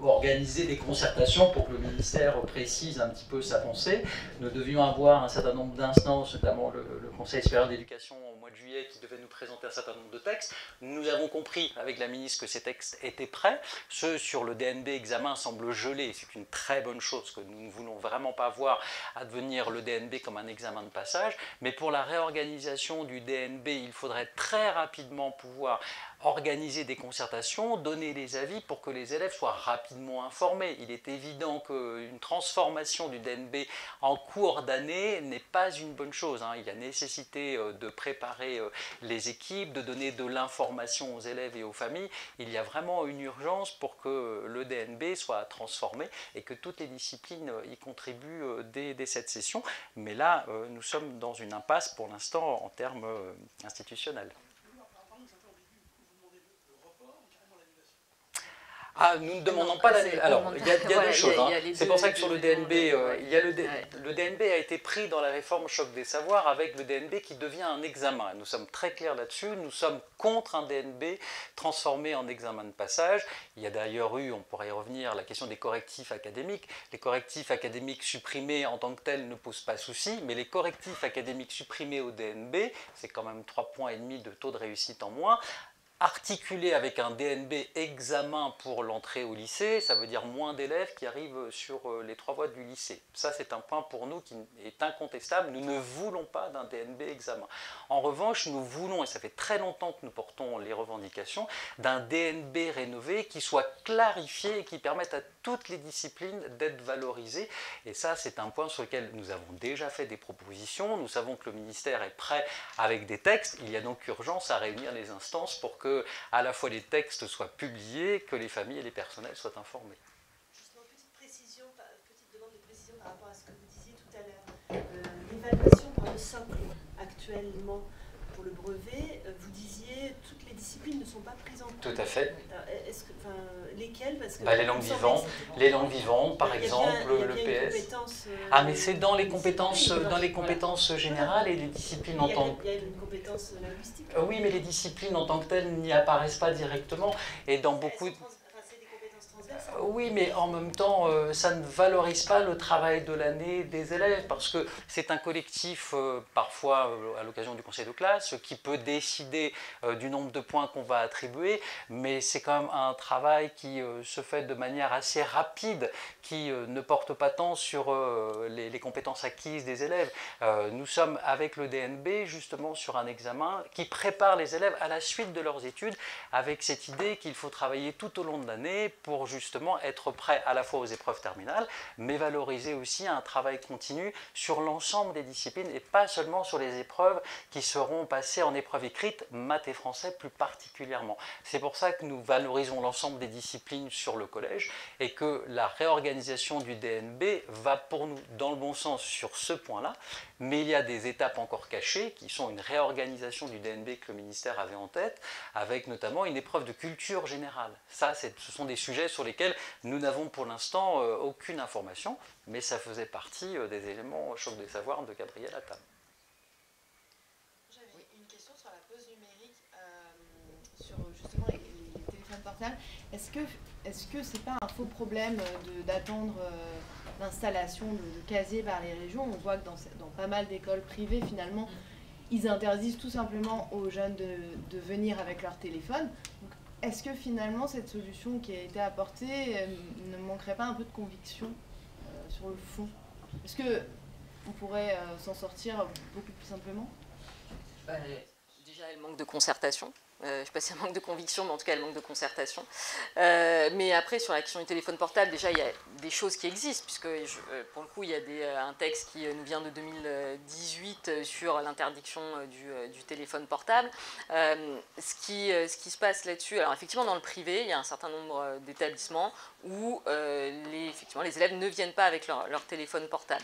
organiser des concertations pour que le ministère précise un petit peu sa pensée. Nous devions avoir un certain nombre d'instances, notamment le Conseil supérieur d'éducation au mois de juillet, qui devait nous présenter un certain nombre de textes. Nous avons compris avec la ministre que ces textes étaient prêts. Ceux sur le DNB examen semblent gelés. C'est une très bonne chose que nous ne voulons vraiment pas voir advenir le DNB comme un examen de passage. Mais pour la réorganisation du DNB, il faudrait très rapidement pouvoir organiser des concertations, donner des avis pour que les élèves soient rapidement informés. Il est évident qu'une transformation du DNB en cours d'année n'est pas une bonne chose. Il y a nécessité de préparer les équipes, de donner de l'information aux élèves et aux familles. Il y a vraiment une urgence pour que le DNB soit transformé et que toutes les disciplines y contribuent dès cette session. Mais là, nous sommes dans une impasse pour l'instant en termes institutionnels. Ah, nous ne demandons pas l'année. Alors, il y a deux choses. C'est pour ça que sur le DNB, le DNB a été pris dans la réforme choc des savoirs avec le DNB qui devient un examen. Nous sommes très clairs là-dessus. Nous sommes contre un DNB transformé en examen de passage. Il y a d'ailleurs eu, on pourrait y revenir, la question des correctifs académiques. Les correctifs académiques supprimés en tant que tels ne posent pas souci, mais les correctifs académiques supprimés au DNB, c'est quand même 3,5 points de taux de réussite en moins. Articulé avec un DNB examen pour l'entrée au lycée, ça veut dire moins d'élèves qui arrivent sur les 3 voies du lycée. Ça, c'est un point pour nous qui est incontestable. Nous ne voulons pas d'un DNB examen. En revanche, nous voulons, et ça fait très longtemps que nous portons les revendications, d'un DNB rénové qui soit clarifié et qui permette à toutes les disciplines d'être valorisées. Et ça, c'est un point sur lequel nous avons déjà fait des propositions. Nous savons que le ministère est prêt avec des textes. Il y a donc urgence à réunir les instances pour que à la fois les textes soient publiés, que les familles et les personnels soient informés. Justement, petite demande de précision par rapport à ce que vous disiez tout à l'heure. L'évaluation par le socle actuellement pour le brevet, vous disiez toutes les disciplines ne sont pas prises en compte. Tout à fait. Lesquelles? Parce que les langues vivantes, par exemple, le PS. Ah, mais c'est dans les compétences générales et les disciplines en tant que... Il y a une compétence linguistique. Oui, mais les disciplines en tant que telles n'y apparaissent pas directement. Et dans beaucoup... Oui, mais en même temps, ça ne valorise pas le travail de l'année des élèves, parce que c'est un collectif, parfois à l'occasion du conseil de classe, qui peut décider du nombre de points qu'on va attribuer, mais c'est quand même un travail qui se fait de manière assez rapide, qui ne porte pas tant sur les compétences acquises des élèves. Nous sommes avec le DNB justement sur un examen qui prépare les élèves à la suite de leurs études, avec cette idée qu'il faut travailler tout au long de l'année pour justement être prêt à la fois aux épreuves terminales, mais valoriser aussi un travail continu sur l'ensemble des disciplines et pas seulement sur les épreuves qui seront passées en épreuve écrite, maths et français plus particulièrement. C'est pour ça que nous valorisons l'ensemble des disciplines sur le collège et que la réorganisation du DNB va pour nous dans le bon sens sur ce point-là, mais il y a des étapes encore cachées qui sont une réorganisation du DNB que le ministère avait en tête, avec notamment une épreuve de culture générale. Ça, ce sont des sujets sur lesquels nous n'avons pour l'instant aucune information, mais ça faisait partie des éléments choc des savoirs de Gabriel Attal. J'avais une question sur la pause numérique, sur justement les téléphones portables. Est-ce que c'est pas un faux problème d'attendre l'installation de casiers par les régions? On voit que dans pas mal d'écoles privées, finalement, ils interdisent tout simplement aux jeunes de venir avec leur téléphone. Donc, est-ce que finalement cette solution qui a été apportée ne manquerait pas un peu de conviction sur le fond? Est-ce qu'on pourrait s'en sortir beaucoup plus simplement? Déjà, elle manque de concertation. je ne sais pas si c'est un manque de conviction, mais en tout cas, le manque de concertation. Mais après, sur la question du téléphone portable, déjà, il y a des choses qui existent, puisque pour le coup, il y a un texte qui nous vient de 2018 sur l'interdiction du téléphone portable. Ce qui se passe là-dessus, alors effectivement, dans le privé, il y a un certain nombre d'établissements où effectivement, les élèves ne viennent pas avec leur téléphone portable.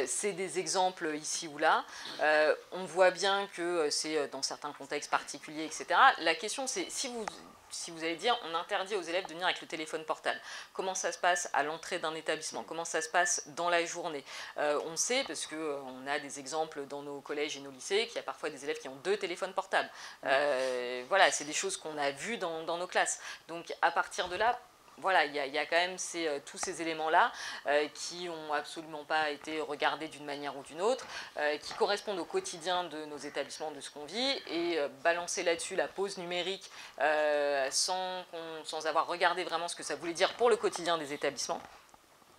C'est des exemples ici ou là. On voit bien que c'est dans certains contextes particuliers, etc. La question, c'est si vous allez dire on interdit aux élèves de venir avec le téléphone portable, comment ça se passe à l'entrée d'un établissement, comment ça se passe dans la journée. On sait, parce qu'on a des exemples dans nos collèges et nos lycées, qu'il y a parfois des élèves qui ont 2 téléphones portables. Voilà, c'est des choses qu'on a vues dans nos classes. Donc à partir de là, voilà, il y a quand même tous ces éléments-là qui n'ont absolument pas été regardés d'une manière ou d'une autre, qui correspondent au quotidien de nos établissements, de ce qu'on vit, et balancer là-dessus la pause numérique sans avoir regardé vraiment ce que ça voulait dire pour le quotidien des établissements,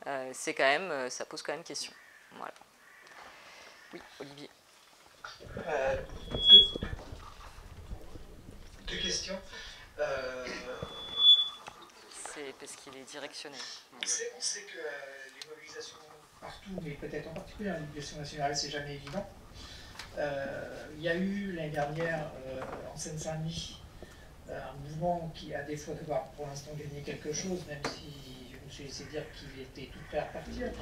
ça pose quand même question. Voilà. Oui, Olivier. Deux questions. C'est parce qu'il est directionné. On sait que les mobilisations partout, mais peut-être en particulier en éducation nationale, c'est jamais évident. Il y a eu l'année dernière en Seine-Saint-Denis un mouvement qui, à défaut d'avoir pour l'instant gagné quelque chose, même si je me suis laissé dire qu'il était tout prêt à partir,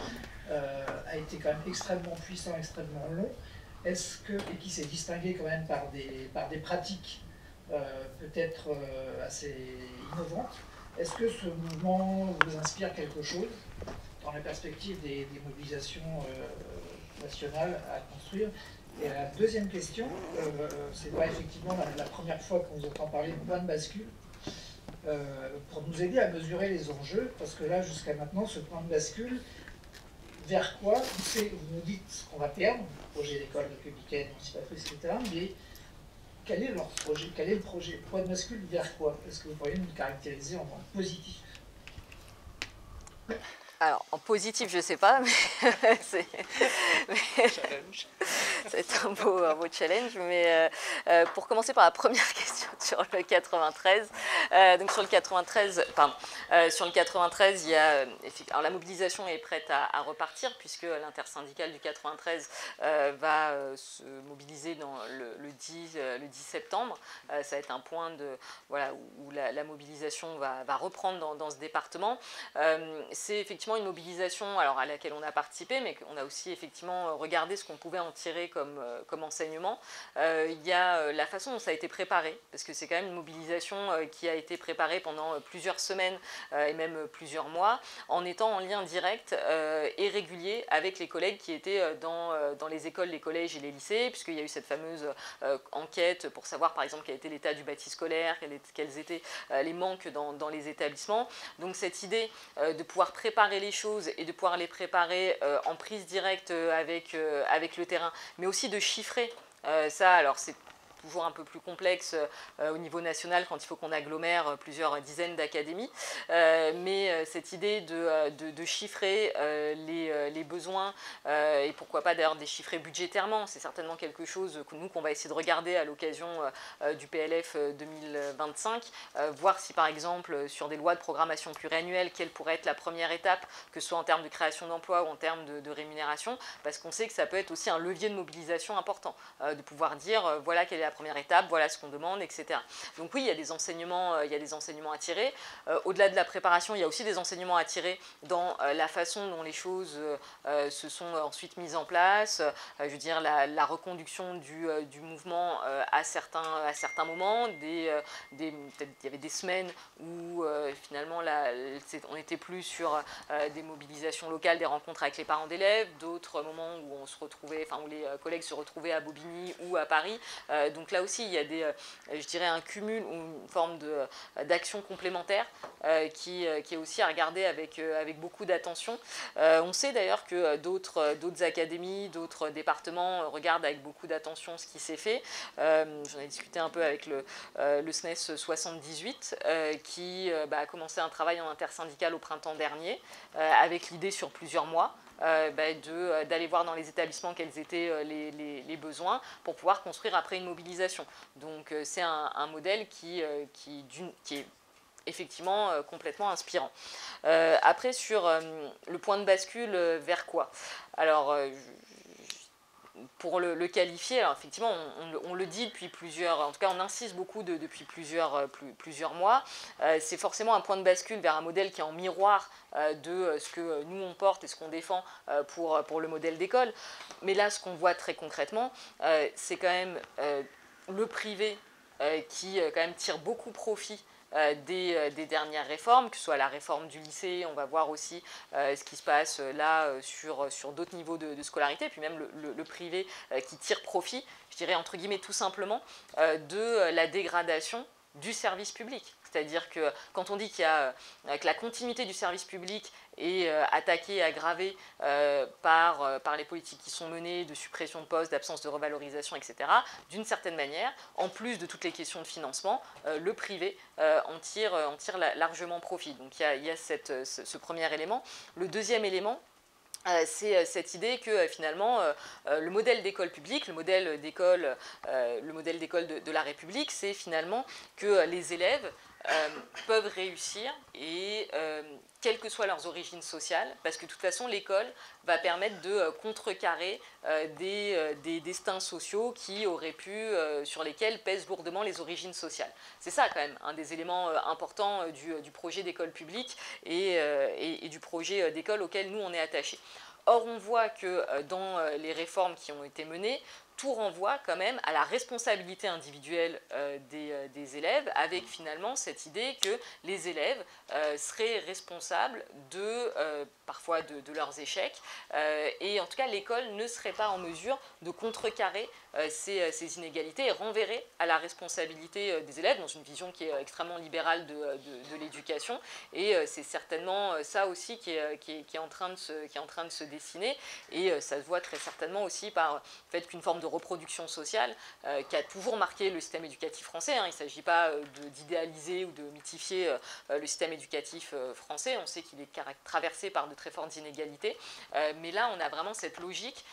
a été quand même extrêmement puissant, extrêmement long, et qui s'est distingué quand même par des pratiques peut-être assez innovantes. Est-ce que ce mouvement vous inspire quelque chose dans la perspective des mobilisations nationales à construire? Et la deuxième question, c'est pas effectivement la première fois qu'on vous entend parler de point de bascule, pour nous aider à mesurer les enjeux, parce que là, jusqu'à maintenant, ce point de bascule, vers quoi vous nous dites qu'on va perdre, projet d'école républicaine, anticipatrice, etc., mais quel est leur projet? Quel est le projet? Point de bascule vers quoi? Est-ce que vous pourriez nous le caractériser en positif? Alors, en positif, je ne sais pas, mais c'est un beau challenge. Mais pour commencer par la première question sur le 93, donc sur le 93, il y a alors la mobilisation est prête à repartir puisque l'intersyndicale du 93 va se mobiliser dans le 10 septembre. Ça va être un point où la mobilisation va reprendre dans ce département. C'est effectivement une mobilisation à laquelle on a participé, mais qu'on a aussi effectivement regardé ce qu'on pouvait en tirer comme enseignement. Il y a la façon dont ça a été préparé, parce que c'est quand même une mobilisation qui a été préparée pendant plusieurs semaines et même plusieurs mois, en étant en lien direct et régulier avec les collègues qui étaient dans les écoles, les collèges et les lycées, puisqu'il y a eu cette fameuse enquête pour savoir par exemple quel était l'état du bâti scolaire, quels étaient les manques dans les établissements. Donc cette idée de pouvoir préparer les choses et de pouvoir les préparer en prise directe avec le terrain, mais aussi de chiffrer ça. Alors c'est toujours un peu plus complexe au niveau national quand il faut qu'on agglomère plusieurs dizaines d'académies, mais cette idée de chiffrer les besoins et pourquoi pas d'ailleurs de les chiffrer budgétairement, c'est certainement quelque chose qu'on va essayer de regarder à l'occasion du PLF 2025, voir si par exemple sur des lois de programmation pluriannuelle, quelle pourrait être la première étape, que ce soit en termes de création d'emplois ou en termes de rémunération, parce qu'on sait que ça peut être aussi un levier de mobilisation important, de pouvoir dire voilà quelle est la première étape, voilà ce qu'on demande, etc. Donc oui, il y a des enseignements à tirer. Au-delà de la préparation, il y a aussi des enseignements à tirer dans la façon dont les choses se sont ensuite mises en place. Je veux dire, la reconduction du mouvement à certains moments. Il y avait des semaines où finalement on n'était plus sur des mobilisations locales, des rencontres avec les parents d'élèves, d'autres moments où on se retrouvait, où les collègues se retrouvaient à Bobigny ou à Paris. Donc là aussi, il y a je dirais un cumul ou une forme d'action complémentaire qui est aussi à regarder avec beaucoup d'attention. On sait d'ailleurs que d'autres académies, d'autres départements regardent avec beaucoup d'attention ce qui s'est fait. J'en ai discuté un peu avec le SNES 78 qui a commencé un travail en intersyndical au printemps dernier avec l'idée sur plusieurs mois d'aller voir dans les établissements quels étaient les besoins pour pouvoir construire après une mobilisation. Donc c'est un modèle qui est effectivement complètement inspirant. Après, sur le point de bascule, vers quoi? Alors, pour le qualifier, alors effectivement, on le dit depuis en tout cas on insiste beaucoup depuis plusieurs mois, c'est forcément un point de bascule vers un modèle qui est en miroir de ce que nous on porte et ce qu'on défend pour le modèle d'école. Mais là, ce qu'on voit très concrètement, c'est quand même le privé qui quand même tire beaucoup profit des dernières réformes, que ce soit la réforme du lycée, on va voir aussi ce qui se passe là sur d'autres niveaux de scolarité, puis même le privé qui tire profit, je dirais entre guillemets tout simplement, de la dégradation du service public. C'est-à-dire que quand on dit que la continuité du service public est attaquée, aggravée par les politiques qui sont menées, de suppression de postes, d'absence de revalorisation, etc., d'une certaine manière, en plus de toutes les questions de financement, le privé en tire largement profit. Donc il y a ce premier élément. Le deuxième élément, c'est cette idée que finalement le modèle d'école publique, le modèle d'école de la République, c'est finalement que les élèves peuvent réussir et quelles que soient leurs origines sociales, parce que de toute façon l'école va permettre de contrecarrer des destins sociaux qui auraient sur lesquels pèsent lourdement les origines sociales. C'est ça quand même un des éléments importants du projet d'école publique et du projet d'école auquel nous on est attachés. Or on voit que dans les réformes qui ont été menées, tout renvoie quand même à la responsabilité individuelle des élèves, avec finalement cette idée que les élèves seraient responsables parfois de leurs échecs, et en tout cas l'école ne serait pas en mesure de contrecarrer ces inégalités et renverrait à la responsabilité des élèves dans une vision qui est extrêmement libérale de l'éducation, et c'est certainement ça aussi qui est en train de se dessiner, et ça se voit très certainement aussi par le fait qu'une forme de reproduction sociale qui a toujours marqué le système éducatif français. Il ne s'agit pas d'idéaliser ou de mythifier le système éducatif français. On sait qu'il est traversé par de très fortes inégalités. Mais là, on a vraiment cette logique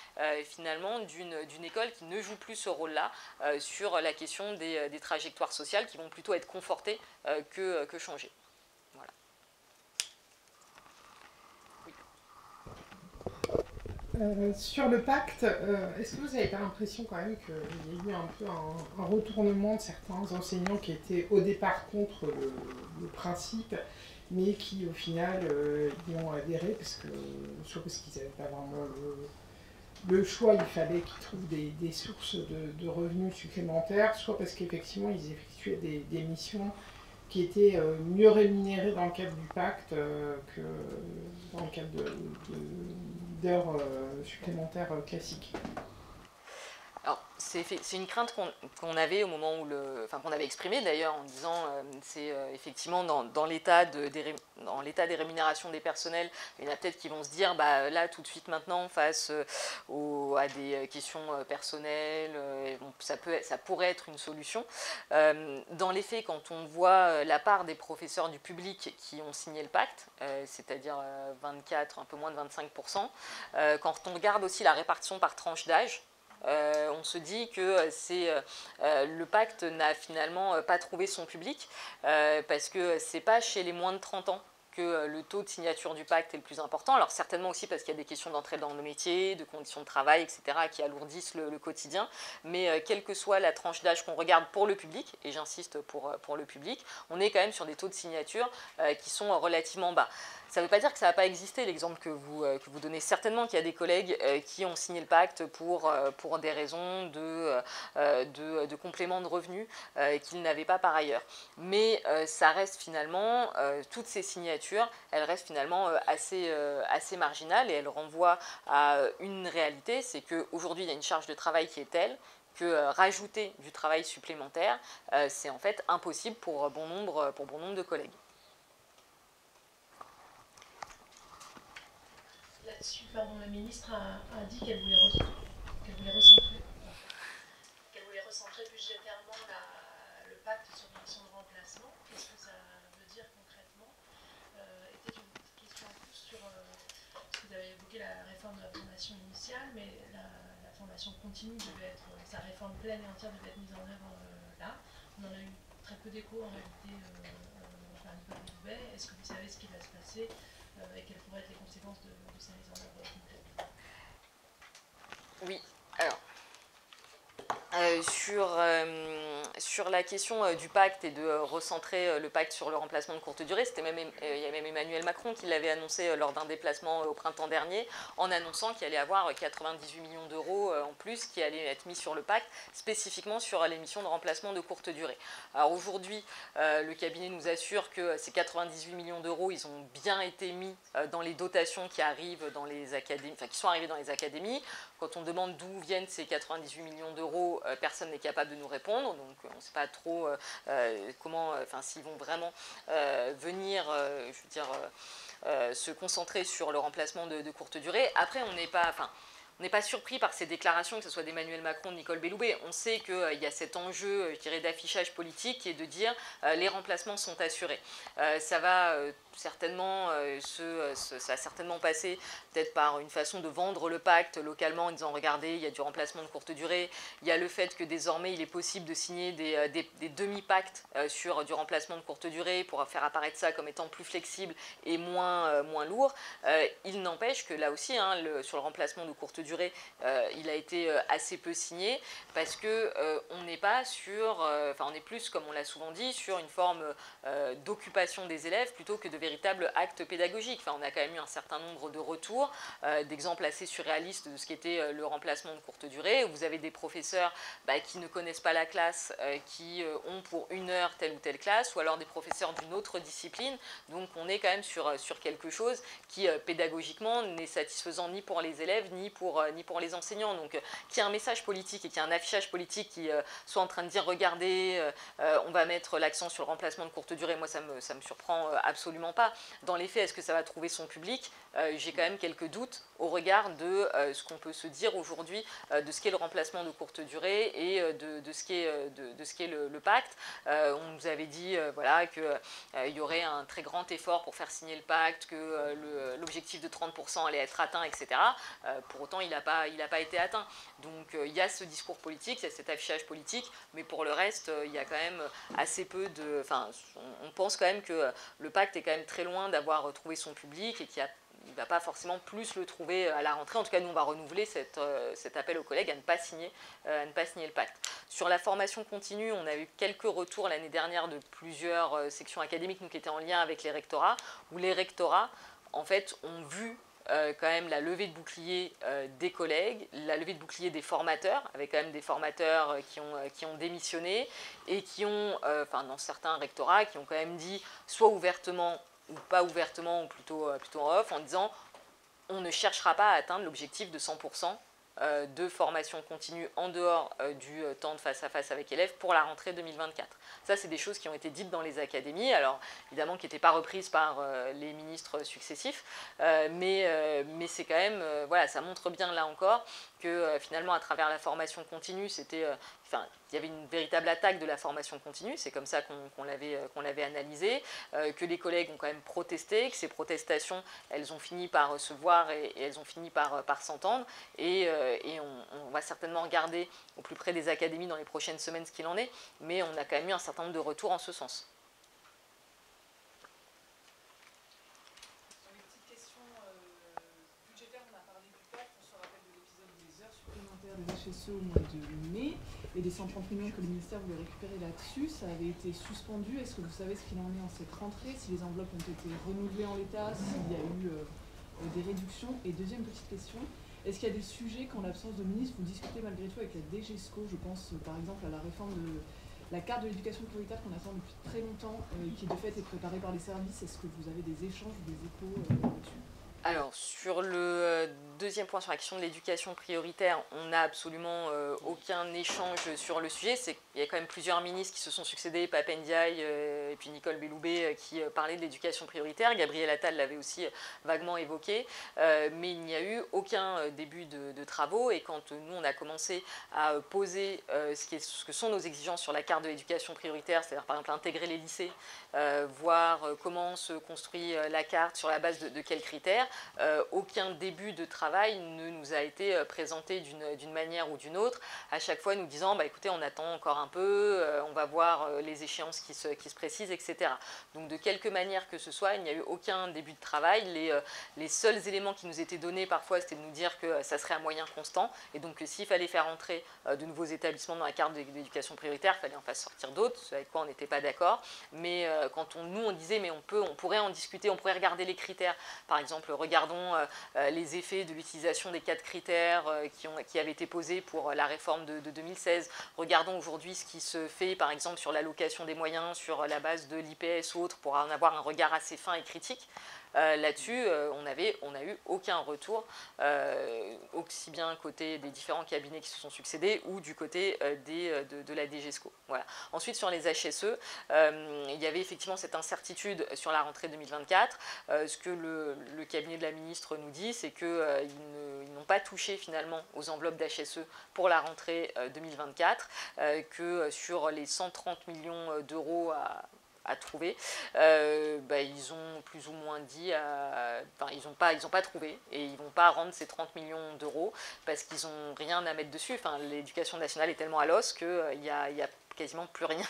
finalement d'une école qui ne joue plus ce rôle-là sur la question des trajectoires sociales qui vont plutôt être confortées que changées. Voilà. Sur le pacte, est-ce que vous n'avez pas l'impression quand même qu'il y a eu un peu un retournement de certains enseignants qui étaient au départ contre le principe, mais qui au final y ont adhéré, soit parce qu'ils n'avaient pas vraiment le choix, il fallait qu'ils trouvent des sources de revenus supplémentaires, soit parce qu'effectivement ils effectuaient des missions qui étaient mieux rémunérées dans le cadre du pacte que dans le cadre d'heures supplémentaires classiques. Alors, c'est une crainte qu'on avait au moment où qu'on avait exprimée d'ailleurs en disant c'est effectivement dans l'état des rémunérations des personnels, il y en a peut-être qui vont se dire bah là tout de suite maintenant face à des questions personnelles, ça pourrait être une solution. Dans les faits, quand on voit la part des professeurs du public qui ont signé le pacte, c'est-à-dire 24, un peu moins de 25%, quand on regarde aussi la répartition par tranche d'âge, on se dit que le pacte n'a finalement pas trouvé son public parce que c'est pas chez les moins de 30 ans que le taux de signature du pacte est le plus important. Alors certainement aussi parce qu'il y a des questions d'entrée dans le métier, de conditions de travail, etc. qui alourdissent le quotidien. Mais quelle que soit la tranche d'âge qu'on regarde pour le public, et j'insiste pour le public, on est quand même sur des taux de signature qui sont relativement bas. Ça ne veut pas dire que ça n'a pas existé, l'exemple que vous donnez. Certainement qu'il y a des collègues qui ont signé le pacte pour des raisons de complément de revenus qu'ils n'avaient pas par ailleurs. Mais ça reste finalement, toutes ces signatures, elles restent finalement assez marginales et elles renvoient à une réalité, c'est qu'aujourd'hui il y a une charge de travail qui est telle que rajouter du travail supplémentaire, c'est en fait impossible pour bon nombre de collègues. Là-dessus, la ministre a dit qu'elle voulait recentrer budgétairement le pacte sur les missions de remplacement. Qu'est-ce que ça veut dire concrètement? Était une petite question en plus sur ce que vous avez évoqué la réforme de la formation initiale, mais la formation continue devait être, sa réforme pleine et entière devait être mise en œuvre là. On en a eu très peu d'écho en réalité par Nicole Belloubet. Est-ce que vous savez ce qui va se passer et quelles pourraient être les conséquences de sa mise en œuvre complète? Oui, alors. Sur la question du pacte et de recentrer le pacte sur le remplacement de courte durée, il y a même Emmanuel Macron qui l'avait annoncé lors d'un déplacement au printemps dernier, en annonçant qu'il allait avoir 98 millions d'euros en plus qui allaient être mis sur le pacte, spécifiquement sur les missions de remplacement de courte durée. Alors aujourd'hui, le cabinet nous assure que ces 98 millions d'euros, ils ont bien été mis dans les dotations qui arrivent dans les académies, enfin qui sont arrivées dans les académies. Quand on demande d'où viennent ces 98 millions d'euros, personne n'est capable de nous répondre, donc on ne sait pas trop comment, s'ils vont vraiment venir, je veux dire, se concentrer sur le remplacement de courte durée. Après, on n'est pas surpris par ces déclarations, que ce soit d'Emmanuel Macron ou de Nicole Belloubet. On sait qu'il y a cet enjeu, je dirais, d'affichage politique qui est de dire les remplacements sont assurés. Ça va certainement ça va certainement passer peut-être par une façon de vendre le pacte localement en disant regardez, il y a du remplacement de courte durée. Il y a le fait que désormais il est possible de signer des demi-pactes sur du remplacement de courte durée pour faire apparaître ça comme étant plus flexible et moins lourd. Il n'empêche que là aussi, sur le remplacement de courte durée, il a été assez peu signé parce que on n'est pas sur, on est plus, comme on l'a souvent dit, sur une forme d'occupation des élèves plutôt que de véritables actes pédagogiques. On a quand même eu un certain nombre de retours, d'exemples assez surréalistes de ce qu'était le remplacement de courte durée, où vous avez des professeurs qui ne connaissent pas la classe, qui ont pour une heure telle ou telle classe, ou alors des professeurs d'une autre discipline. Donc on est quand même sur quelque chose qui pédagogiquement n'est satisfaisant ni pour les élèves ni pour les enseignants. Donc qu'il y ait un message politique et qu'il y ait un affichage politique qui soit en train de dire regardez, on va mettre l'accent sur le remplacement de courte durée, moi ça me surprend absolument pas. Dans les faits, est-ce que ça va trouver son public? J'ai quand même quelques doutes au regard de ce qu'on peut se dire aujourd'hui de ce qu'est le remplacement de courte durée et de ce qu'est le pacte. On nous avait dit voilà, qu'il y aurait un très grand effort pour faire signer le pacte, que l'objectif de 30% allait être atteint, etc. Pour autant, il n'a pas été atteint. Donc il y a ce discours politique, il y a cet affichage politique, mais pour le reste, il y a quand même assez peu de... on pense quand même que le pacte est quand même très loin d'avoir trouvé son public et qu'il ne va pas forcément plus le trouver à la rentrée. En tout cas, nous, on va renouveler cet appel aux collègues à ne pas signer le pacte. Sur la formation continue, on a eu quelques retours l'année dernière de plusieurs sections académiques, nous qui étaient en lien avec les rectorats, où les rectorats, en fait, ont vu quand même la levée de bouclier des collègues, la levée de bouclier des formateurs, avec quand même des formateurs qui ont démissionné et qui ont, dans certains rectorats, qui ont quand même dit, soit ouvertement ou pas ouvertement, ou plutôt en off, en disant on ne cherchera pas à atteindre l'objectif de 100% de formation continue en dehors du temps de face-à-face avec élèves pour la rentrée 2024. Ça, c'est des choses qui ont été dites dans les académies, alors évidemment qui n'étaient pas reprises par les ministres successifs, mais c'est quand même, voilà, ça montre bien là encore que finalement à travers la formation continue, il y avait une véritable attaque de la formation continue, c'est comme ça qu'on l'avait analysé, que les collègues ont quand même protesté, que ces protestations, elles ont fini par se voir et elles ont fini par s'entendre, et on va certainement regarder au plus près des académies dans les prochaines semaines ce qu'il en est, mais on a quand même eu un certain nombre de retours en ce sens. Sur les petites questions budgétaires, on a parlé du pacte, on se rappelle de l'épisode des heures supplémentaires des HSE au mois de mai, et des 130 millions que le ministère voulait récupérer là-dessus, ça avait été suspendu. Est-ce que vous savez ce qu'il en est en cette rentrée, si les enveloppes ont été renouvelées en l'état, s'il y a eu des réductions? Et deuxième petite question, est-ce qu'il y a des sujets qu'en l'absence de ministre, vous discutez malgré tout avec la DGESCO? Je pense par exemple à la réforme de la carte de l'éducation prioritaire qu'on attend depuis très longtemps, qui de fait est préparée par les services. Est-ce que vous avez des échanges ou des échos là-dessus? Alors, sur le deuxième point, sur la question de l'éducation prioritaire, on n'a absolument aucun échange sur le sujet. Il y a quand même plusieurs ministres qui se sont succédés, Pape Ndiaye et puis Nicole Belloubet, qui parlaient de l'éducation prioritaire. Gabriel Attal l'avait aussi vaguement évoqué, mais il n'y a eu aucun début de travaux. Et quand nous, on a commencé à poser ce que sont nos exigences sur la carte de l'éducation prioritaire, c'est-à-dire par exemple intégrer les lycées, voir comment se construit la carte, sur la base de quels critères, aucun début de travail ne nous a été présenté d'une manière ou d'une autre, à chaque fois nous disant bah, écoutez, on attend encore un peu, on va voir les échéances qui se précisent, etc. Donc de quelque manière que ce soit, il n'y a eu aucun début de travail. Les seuls éléments qui nous étaient donnés parfois, c'était de nous dire que ça serait à moyen constant, et donc s'il fallait faire entrer de nouveaux établissements dans la carte d'éducation prioritaire, il fallait en faire sortir d'autres, ce avec quoi on n'était pas d'accord. Mais quand nous on disait mais on pourrait en discuter, on pourrait regarder les critères. Par exemple, regardons les effets de l'utilisation des 4 critères qui avaient été posés pour la réforme de 2016. Regardons aujourd'hui ce qui se fait, par exemple, sur l'allocation des moyens, sur la base de l'IPS ou autre, pour en avoir un regard assez fin et critique. Là-dessus, on n'a eu aucun retour, aussi bien côté des différents cabinets qui se sont succédés ou du côté de la DGESCO. Voilà. Ensuite, sur les HSE, il y avait effectivement cette incertitude sur la rentrée 2024. Ce que le cabinet de la ministre nous dit, c'est qu'ils n'ont pas touché finalement aux enveloppes d'HSE pour la rentrée 2024, que sur les 130 millions d'euros à trouver, ils ont plus ou moins dit, ils n'ont pas trouvé et ils ne vont pas rendre ces 30 millions d'euros parce qu'ils n'ont rien à mettre dessus. Enfin, l'éducation nationale est tellement à l'os qu'il y a quasiment plus rien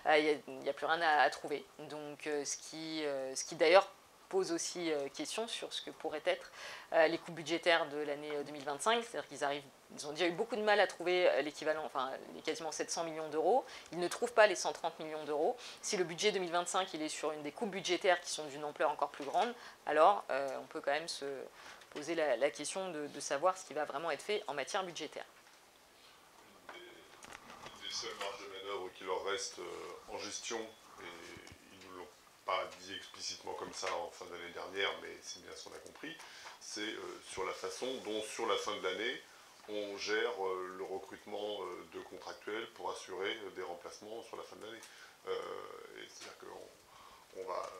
à trouver. Donc, ce qui d'ailleurs pose aussi question sur ce que pourraient être les coûts budgétaires de l'année 2025, c'est-à-dire qu'ils ont déjà eu beaucoup de mal à trouver l'équivalent, enfin les quasiment 700 millions d'euros, ils ne trouvent pas les 130 millions d'euros. Si le budget 2025 il est sur une des coupes budgétaires qui sont d'une ampleur encore plus grande, alors on peut quand même se poser la question de savoir ce qui va vraiment être fait en matière budgétaire. Une des seules marges de manœuvre qui leur reste en gestion, et ils ne nous l'ont pas dit explicitement comme ça en fin d'année dernière, mais c'est bien ce qu'on a compris, c'est sur la façon dont sur la fin de l'année, on gère le recrutement de contractuels pour assurer des remplacements sur la fin de l'année. C'est-à-dire qu'on va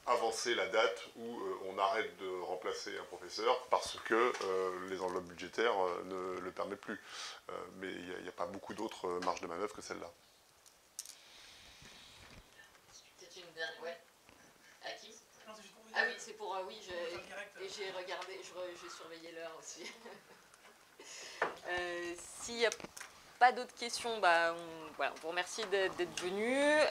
avancer la date où on arrête de remplacer un professeur parce que les enveloppes budgétaires ne le permettent plus. Mais il n'y a pas beaucoup d'autres marges de manœuvre que celle-là. Peut-être une dernière, ouais. À qui? Ah oui, c'est pour, oui, j'ai regardé, j'ai surveillé l'heure aussi. S'il n'y a pas d'autres questions, on vous remercie d'être venus.